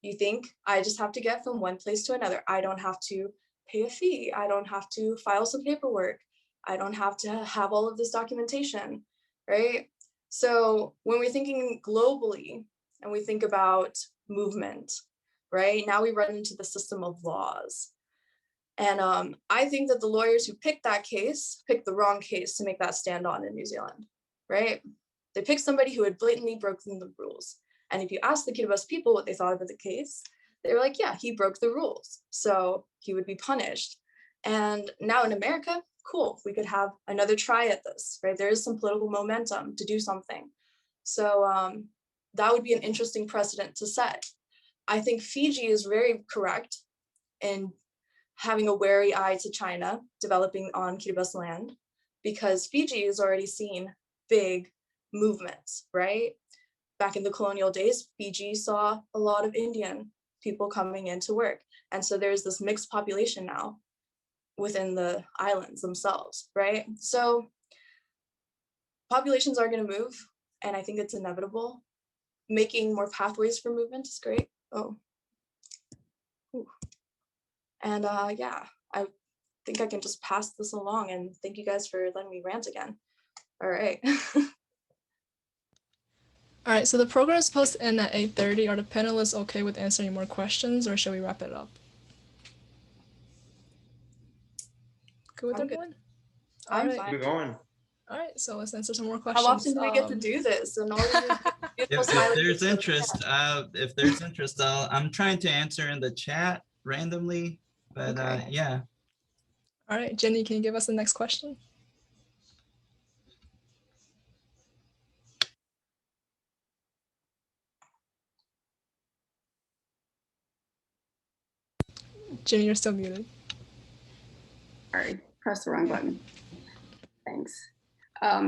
You think, I just have to get from one place to another. I don't have to pay a fee. I don't have to file some paperwork. I don't have to have all of this documentation, right? So when we're thinking globally and we think about movement, right, now we run into the system of laws. And I think that the lawyers who picked that case picked the wrong case to make that stand on in New Zealand, right? They picked somebody who had blatantly broken the rules. And if you ask the Kiribati people what they thought of the case, they were like, yeah, he broke the rules, so he would be punished. And now in America, cool, we could have another try at this, right? There is some political momentum to do something. So that would be an interesting precedent to set. I think Fiji is very correct in having a wary eye to China developing on Kiribati land, because Fiji has already seen big movements, right? Back in the colonial days, Fiji saw a lot of Indian people coming in to work. And so there's this mixed population now within the islands themselves, right? So populations are going to move, and I think it's inevitable. Making more pathways for movement is great. Oh. Ooh. And yeah, I think I can just pass this along, and thank you guys for letting me rant again. All right. All right, so the program is supposed to end at 8:30. Are the panelists okay with answering more questions, or should we wrap it up? Good with I'm good. everyone? I'm All right. fine. Keep it going. All right, so let's answer some more questions. How often do we get to do this? And all of these beautiful If smiling there's faces. interest, I'm trying to answer in the chat randomly, but Okay. yeah. All right, Jenny, can you give us the next question? Jenny, you're still muted. Sorry, press the wrong button. Thanks.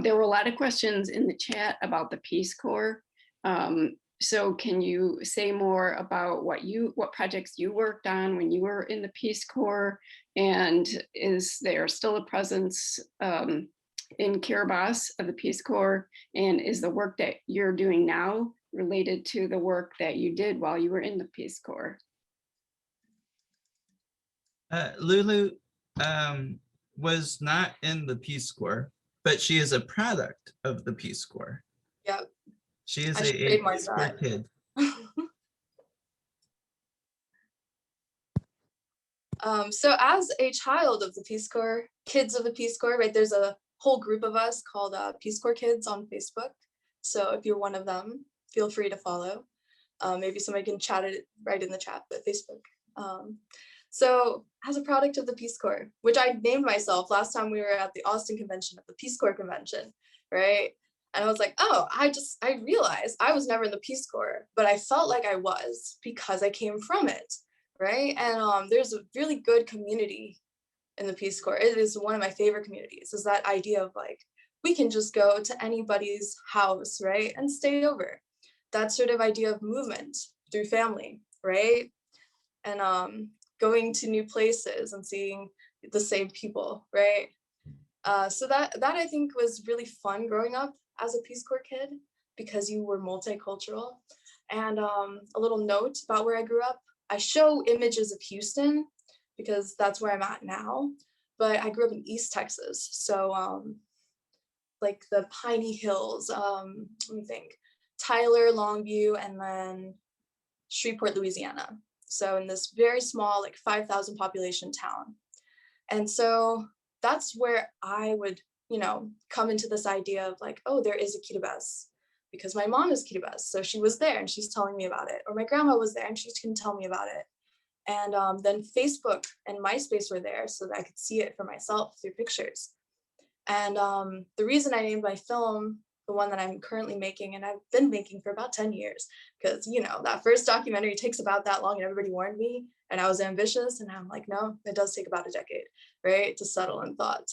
There were a lot of questions in the chat about the Peace Corps. So can you say more about what projects you worked on when you were in the Peace Corps? And is there still a presence in Kiribati of the Peace Corps? And is the work that you're doing now related to the work that you did while you were in the Peace Corps? Lulu was not in the Peace Corps, but she is a product of the Peace Corps. Yep. She is I should a trademark Peace Corps that. kid. So as a child of the Peace Corps, kids of the Peace Corps, right, there's a whole group of us called Peace Corps Kids on Facebook. So if you're one of them, feel free to follow. Maybe somebody can chat it right in the chat, but Facebook. So as a product of the Peace Corps, which I named myself last time we were at the Austin convention, at the Peace Corps convention, right? And I was like, oh, I realized I was never in the Peace Corps, but I felt like I was because I came from it, right? And there's a really good community in the Peace Corps. It is one of my favorite communities, is that idea of like, we can just go to anybody's house, right? And stay over. That sort of idea of movement through family, right? And going to new places and seeing the same people, right? So that I think was really fun growing up as a Peace Corps kid, because you were multicultural. And a little note about where I grew up, I show images of Houston because that's where I'm at now, but I grew up in East Texas. So like the Piney Hills, let me think, Tyler, Longview, and then Shreveport, Louisiana. So in this very small, like 5,000 population town. And so that's where I would, come into this idea of like, oh, there is a Kiribati, because my mom is Kiribati. So she was there and she's telling me about it. Or my grandma was there and she can tell me about it. And then Facebook and MySpace were there so that I could see it for myself through pictures. And the reason I named my film the one that I'm currently making, and I've been making for about 10 years, because, that first documentary takes about that long and everybody warned me and I was ambitious, and I'm like, no, it does take about a decade, right, to settle in thought.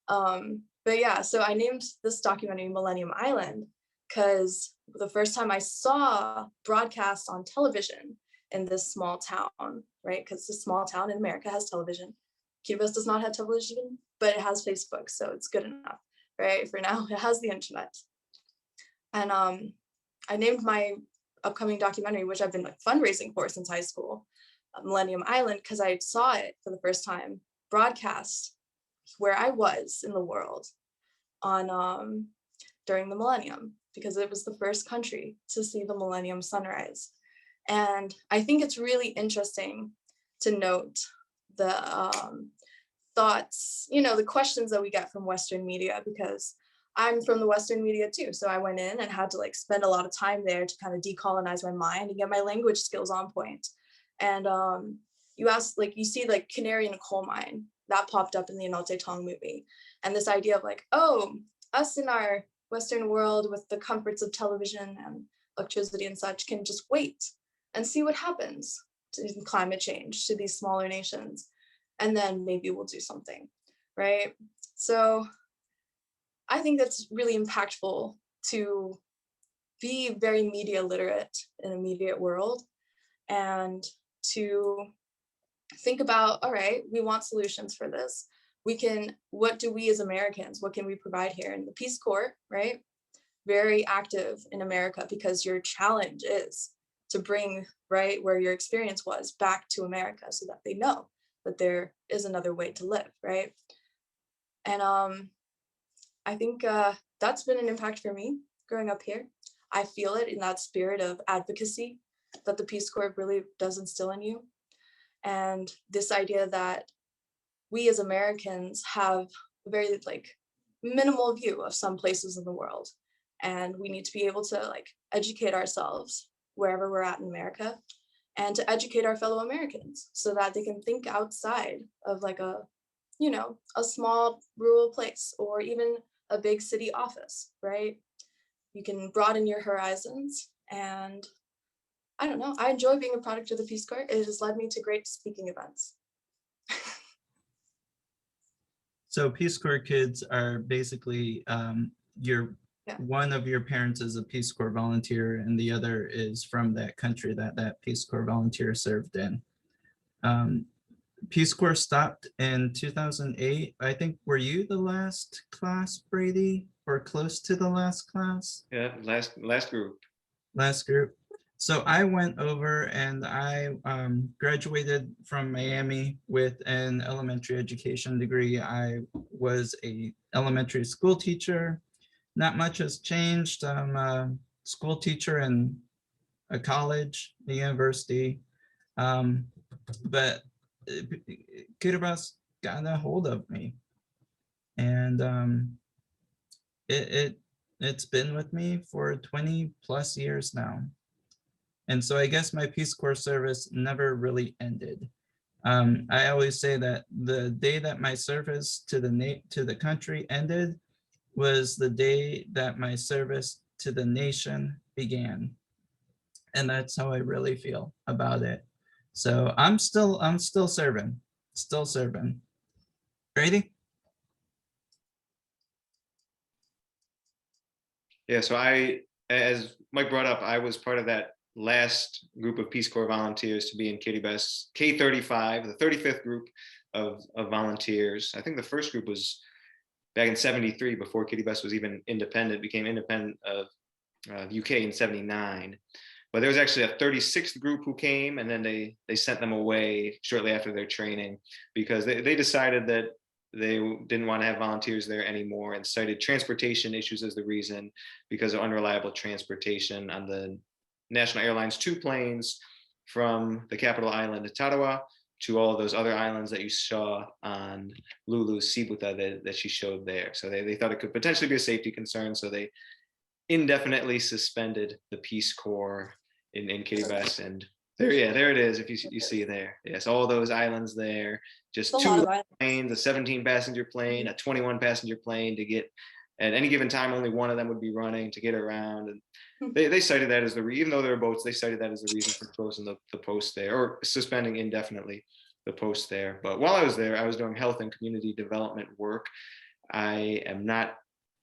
But yeah, so I named this documentary Millennium Island because the first time I saw broadcast on television in this small town, right, because this small town in America has television. Kiribati does not have television, but it has Facebook, so it's good enough, right? For now, it has the internet. And I named my upcoming documentary, which I've been like fundraising for since high school, Millennium Island, because I saw it for the first time broadcast where I was in the world on during the millennium, because it was the first country to see the millennium sunrise. And I think it's really interesting to note the thoughts, the questions that we get from Western media, because I'm from the Western media too. So I went in and had to like spend a lot of time there to kind of decolonize my mind and get my language skills on point. And you ask, like, you see like canary in a coal mine that popped up in the Anote movie. And this idea of like, oh, us in our Western world with the comforts of television and electricity and such can just wait and see what happens to climate change to these smaller nations. And then maybe we'll do something, right? So I think that's really impactful to be very media literate in a media world and to think about, all right, we want solutions for this. What do we as Americans, what can we provide here? And the Peace Corps, right? Very active in America, because your challenge is to bring, right, where your experience was back to America so that they know that there is another way to live, right? And I think that's been an impact for me growing up here. I feel it in that spirit of advocacy that the Peace Corps really does instill in you. And this idea that we as Americans have a very like minimal view of some places in the world. And we need to be able to like educate ourselves wherever we're at in America, and to educate our fellow Americans so that they can think outside of like a small rural place or even a big city office, right? You can broaden your horizons. And I don't know, I enjoy being a product of the Peace Corps. It has led me to great speaking events. So Peace Corps kids are basically one of your parents is a Peace Corps volunteer and the other is from that country that Peace Corps volunteer served in. Peace Corps stopped in 2008. I think, were you the last class, Brady, or close to the last class? Yeah, last group. Last group. So I went over and I graduated from Miami with an elementary education degree. I was a elementary school teacher. Not much has changed. I'm a school teacher in a college, a university, but Kiribati got a hold of me, and it's been with me for 20 plus years now. And so I guess my Peace Corps service never really ended. I always say that the day that my service to the country ended was the day that my service to the nation began. And that's how I really feel about it. So I'm still serving, still serving. Brady? Yeah, so as Mike brought up, I was part of that last group of Peace Corps volunteers to be in Kiribati, K35, the 35th group of volunteers. I think the first group was back in 73, before Kiribati was even independent, became independent of UK in 79. But there was actually a 36th group who came, and then they sent them away shortly after their training because they decided that they didn't want to have volunteers there anymore and cited transportation issues as the reason, because of unreliable transportation on the National Airlines 2 planes from the capital island of Tarawa to all of those other islands that you saw on Lulu's Sibuta that she showed there. So they thought it could potentially be a safety concern. So they indefinitely suspended the Peace Corps in Kiribati. And there it is. If you see there, yes, all those islands there, just two planes, a 17 passenger plane, a 21 passenger plane to get, at any given time, only one of them would be running to get around. And they cited that as even though there were boats, they cited that as the reason for closing the post there, or suspending indefinitely the post there. But while I was there, I was doing health and community development work. I am not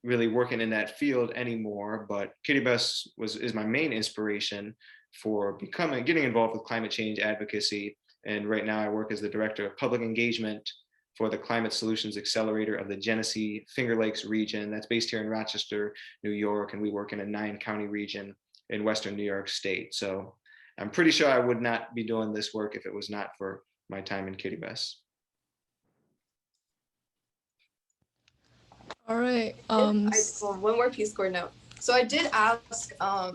really working in that field anymore, but Kiribati is my main inspiration for getting involved with climate change advocacy. And right now I work as the director of public engagement for the Climate Solutions Accelerator of the Genesee Finger Lakes region. That's based here in Rochester, New York, and we work in a 9-county region in Western New York State. So I'm pretty sure I would not be doing this work if it was not for my time in Kiribati. All right. One more Peace Corps note. So I did ask, I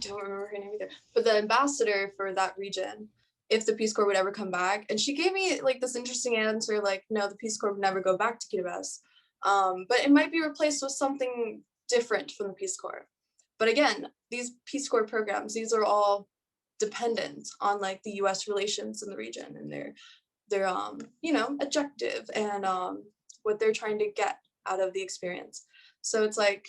don't remember her name either, but the ambassador for that region, if the Peace Corps would ever come back. And she gave me like this interesting answer, like, no, the Peace Corps would never go back to Kiribati. But it might be replaced with something different from the Peace Corps. But again, these Peace Corps programs, these are all dependent on like the US relations in the region and their you know, objective and what they're trying to get out of the experience. So it's like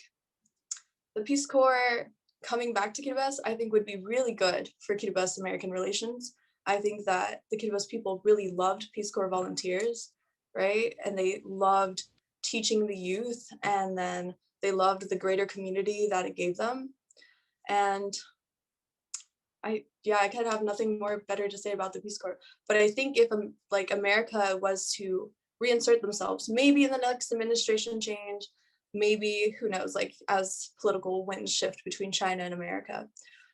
the Peace Corps coming back to Kiribati, I think would be really good for Kiribati American relations. I think that the Kiribati people really loved Peace Corps volunteers, right? And they loved teaching the youth, and then they loved the greater community that it gave them. And I kind of have nothing more better to say about the Peace Corps. But I think if like America was to reinsert themselves, maybe in the next administration change, maybe, who knows, like as political winds shift between China and America.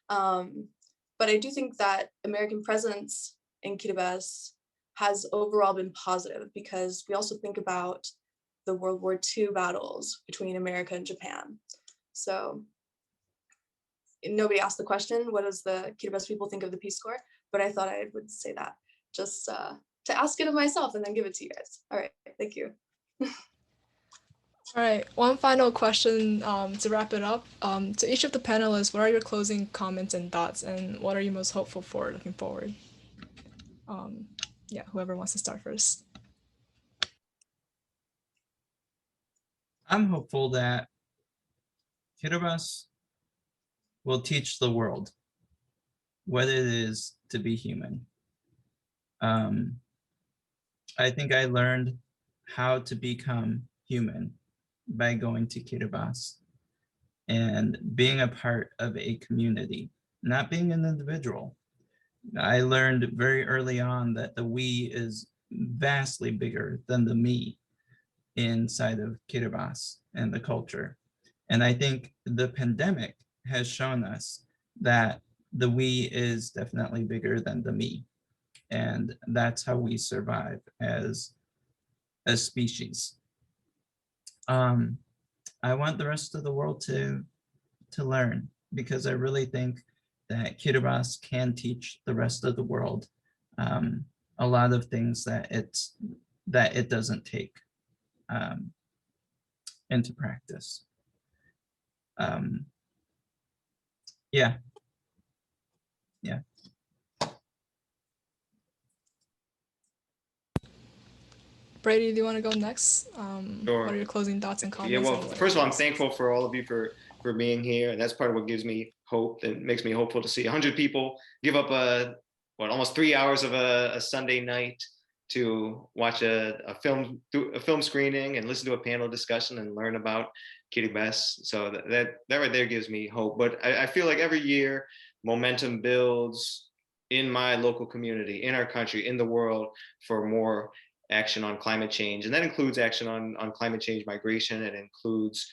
But I do think that American presence in Kiribati has overall been positive, because we also think about the World War II battles between America and Japan. So nobody asked the question, what does the Kiribati people think of the Peace Corps? But I thought I would say that just to ask it of myself and then give it to you guys. All right, thank you. All right, one final question to wrap it up. To each of the panelists, what are your closing comments and thoughts, and what are you most hopeful for looking forward? Yeah, whoever wants to start first. I'm hopeful that Kiribati will teach the world what it is to be human. I think I learned how to become human by going to Kiribati and being a part of a community, not being an individual. I learned very early on that the we is vastly bigger than the me inside of Kiribati and the culture. And I think the pandemic has shown us that the we is definitely bigger than the me. And that's how we survive as a species. I want the rest of the world to learn, because I really think that Kiribati can teach the rest of the world a lot of things that it doesn't take into practice. Yeah. Brady, do you want to go next? Sure. What are your closing thoughts and comments? Yeah, well, first of all, I'm thankful for all of you for being here. And that's part of what gives me hope and makes me hopeful to see 100 people give up almost 3 hours of a Sunday night to watch a film screening and listen to a panel discussion and learn about Kiribati. So that right there gives me hope. But I feel like every year momentum builds in my local community, in our country, in the world, for more action on climate change. And that includes action on climate change migration. It includes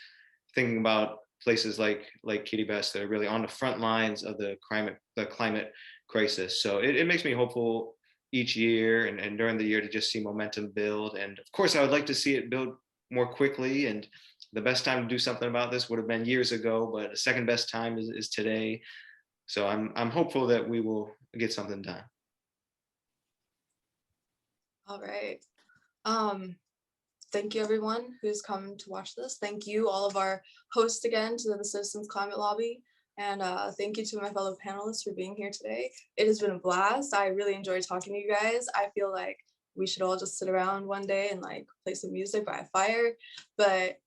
thinking about places like Kiribati that are really on the front lines of the climate crisis. So it makes me hopeful each year and during the year to just see momentum build. And of course, I would like to see it build more quickly. And the best time to do something about this would have been years ago, but the second best time is today. So I'm hopeful that we will get something done. All right. Thank you everyone who's come to watch this. Thank you all of our hosts again, to the Citizens Climate Lobby. And thank you to my fellow panelists for being here today. It has been a blast. I really enjoyed talking to you guys. I feel like we should all just sit around one day and like play some music by a fire. But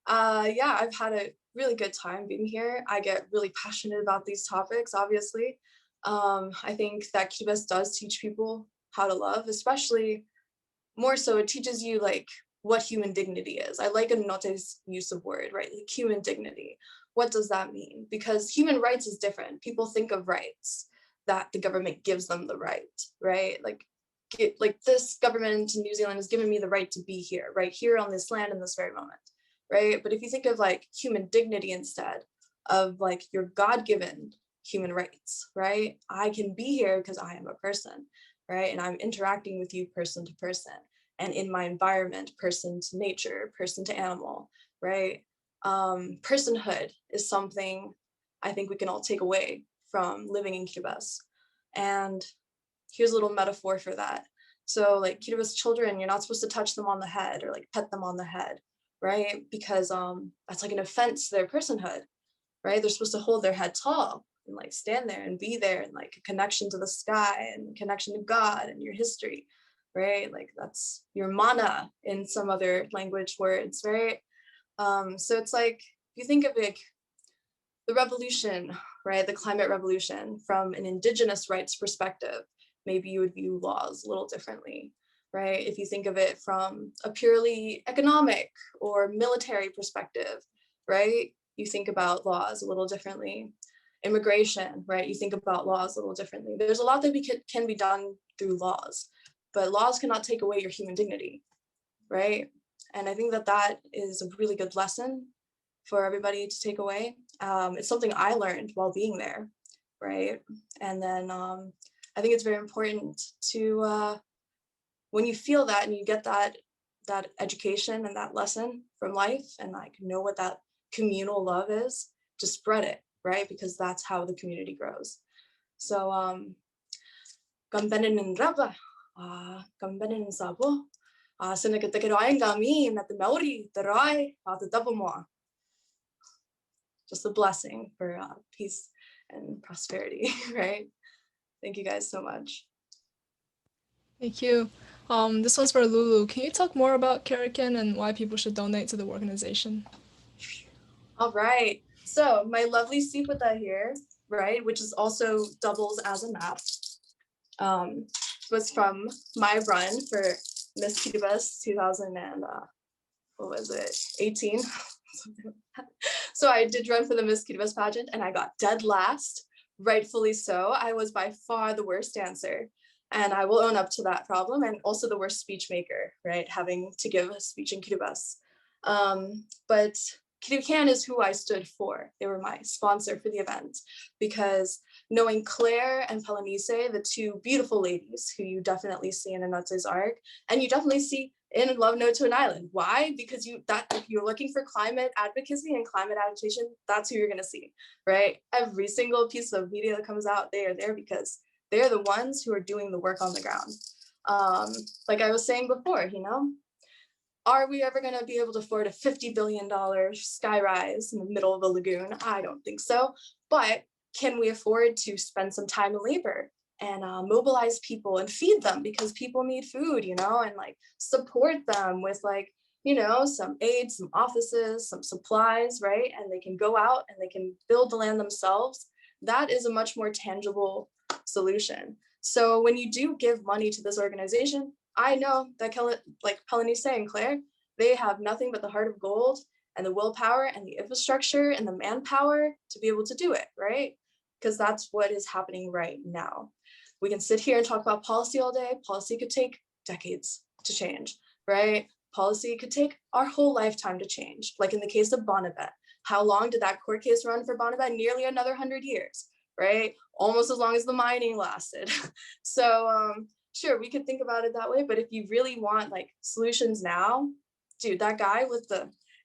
yeah, I've had a really good time being here. I get really passionate about these topics, obviously. I think that Kiribati does teach people how to love, especially more so it teaches you like what human dignity is. I like Anote's use of word, right? Like human dignity. What does that mean? Because human rights is different. People think of rights that the government gives them the right? Like this government in New Zealand has given me the right to be here, right here on this land in this very moment, right? But if you think of like human dignity instead of like your God-given human rights, right? I can be here because I am a person, right? And I'm interacting with you person to person, and in my environment, person to nature, person to animal, right? Personhood is something I think we can all take away from living in Kiribati. And here's a little metaphor for that. So like Kiribati children, you're not supposed to touch them on the head or like pet them on the head, right? Because that's like an offense to their personhood, right? They're supposed to hold their head tall and like stand there and be there, and like a connection to the sky and connection to God and your history, right? Like that's your mana in some other language words, right? So it's like, if you think of like the revolution, right? The climate revolution from an indigenous rights perspective, maybe you would view laws a little differently, right? If you think of it from a purely economic or military perspective, right? You think about laws a little differently. Immigration, right? You think about laws a little differently. There's a lot that can be done through laws, but laws cannot take away your human dignity, right? And I think that is a really good lesson for everybody to take away. It's something I learned while being there, right? And then I think it's very important to, when you feel that and you get that education and that lesson from life, and like know what that communal love is, to spread it, right? Because that's how the community grows. So gambenin raba, gambenin sabo, sinakatakiroy gami na the maori the roy the double more. Just a blessing for peace and prosperity, right? Thank you guys so much. Thank you. This one's for Lulu. Can you talk more about Karakin and why people should donate to the organization? All right. So my lovely sipata here, right, which is also doubles as a map, was from my run for Miss Kiribati 2000 and what was it, 18? So I did run for the Miss Kiribati pageant and I got dead last, rightfully so. I was by far the worst dancer, and I will own up to that problem, and also the worst speech maker, right? Having to give a speech in Kiribati. But Kirikan is who I stood for. They were my sponsor for the event, because knowing Claire and Panelists, the two beautiful ladies who you definitely see in Anote's arc, and you definitely see in Love Note to an Island. Why? Because if you're looking for climate advocacy and climate adaptation, that's who you're gonna see, right? Every single piece of media that comes out, they are there because they're the ones who are doing the work on the ground. Like I was saying before, are we ever going to be able to afford a $50 billion skyrise in the middle of a lagoon? I don't think so. But can we afford to spend some time and labor and mobilize people and feed them, because people need food, and like support them with like, some aid, some offices, some supplies, right? And they can go out and they can build the land themselves. That is a much more tangible solution. So when you do give money to this organization, I know that like Panelists and Claire, they have nothing but the heart of gold and the willpower and the infrastructure and the manpower to be able to do it, right? Because that's what is happening right now. We can sit here and talk about policy all day. Policy could take decades to change, right? Policy could take our whole lifetime to change. Like in the case of Bonabet, how long did that court case run for Bonabet? Nearly another 100 years, right? Almost as long as the mining lasted. So sure, we could think about it that way, but if you really want like solutions now, dude, that guy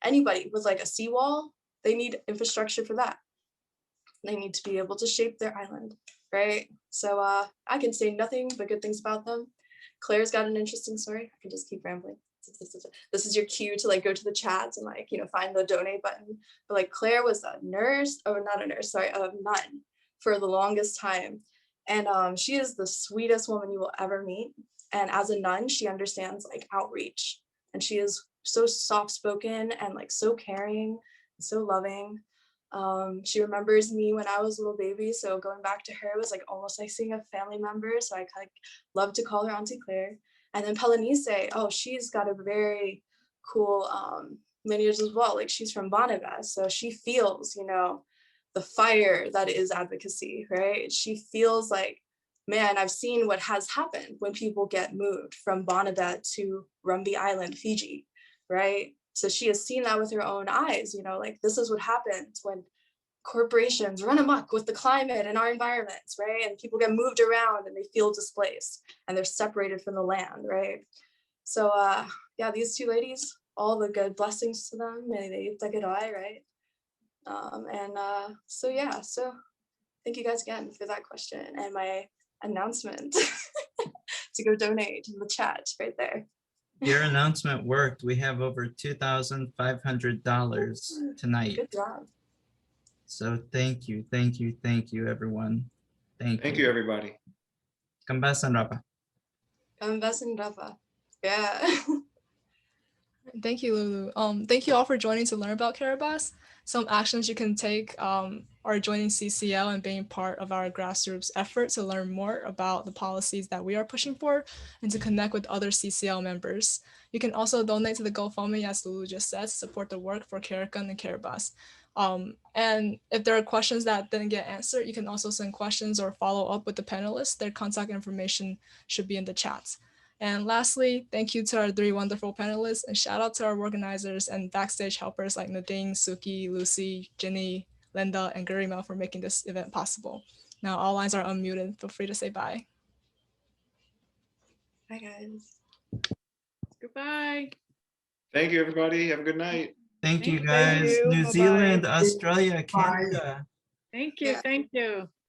anybody with like a seawall, they need infrastructure for that. They need to be able to shape their island, right? So I can say nothing but good things about them. Claire's got an interesting story. I can just keep rambling. This is your cue to like go to the chats and like, find the donate button. But like Claire was a nurse, or not a nurse, sorry, a nun for the longest time. And she is the sweetest woman you will ever meet. And as a nun, she understands like outreach. And she is so soft-spoken and like so caring and so loving. She remembers me when I was a little baby. So going back to her was like almost like seeing a family member. So I kind of love to call her Auntie Claire. And then Panelists, oh, she's got a very cool lineage as well. Like she's from Bonavas. So she feels, the fire that is advocacy, right? She feels like man, I've seen what has happened when people get moved from Bonnevette to Rumby Island, Fiji, right? So she has seen that with her own eyes, you know, like this is what happens when corporations run amok with the climate and our environments, right? And people get moved around and they feel displaced and they're separated from the land, right? So yeah, these two ladies, all the good blessings to them, may they take it away, right? So yeah, so thank you guys again for that question and my announcement to go donate in the chat right there. Your announcement worked. We have over $2,500 tonight. Good job. So thank you, everyone. Thank you, everybody. Kambasan Rapa. Kambasan Rafa. Yeah. Thank you, Lulu. Thank you all for joining to learn about Kiribati. Some actions you can take are joining CCL and being part of our grassroots effort to learn more about the policies that we are pushing for and to connect with other CCL members. You can also donate to the GoFundMe, as Lulu just said, to support the work for Karakan and Kiribati. And if there are questions that didn't get answered, you can also send questions or follow up with the panelists. Their contact information should be in the chat. And lastly, thank you to our 3 wonderful panelists, and shout out to our organizers and backstage helpers like Nadine, Suki, Lucy, Ginny, Linda, and Garima for making this event possible. Now all lines are unmuted. Feel free to say bye. Bye guys. Goodbye. Thank you, everybody. Have a good night. Thank you Thank guys. you. New Bye-bye. Zealand, Australia, Bye. Canada. Thank you. Yeah. Thank you.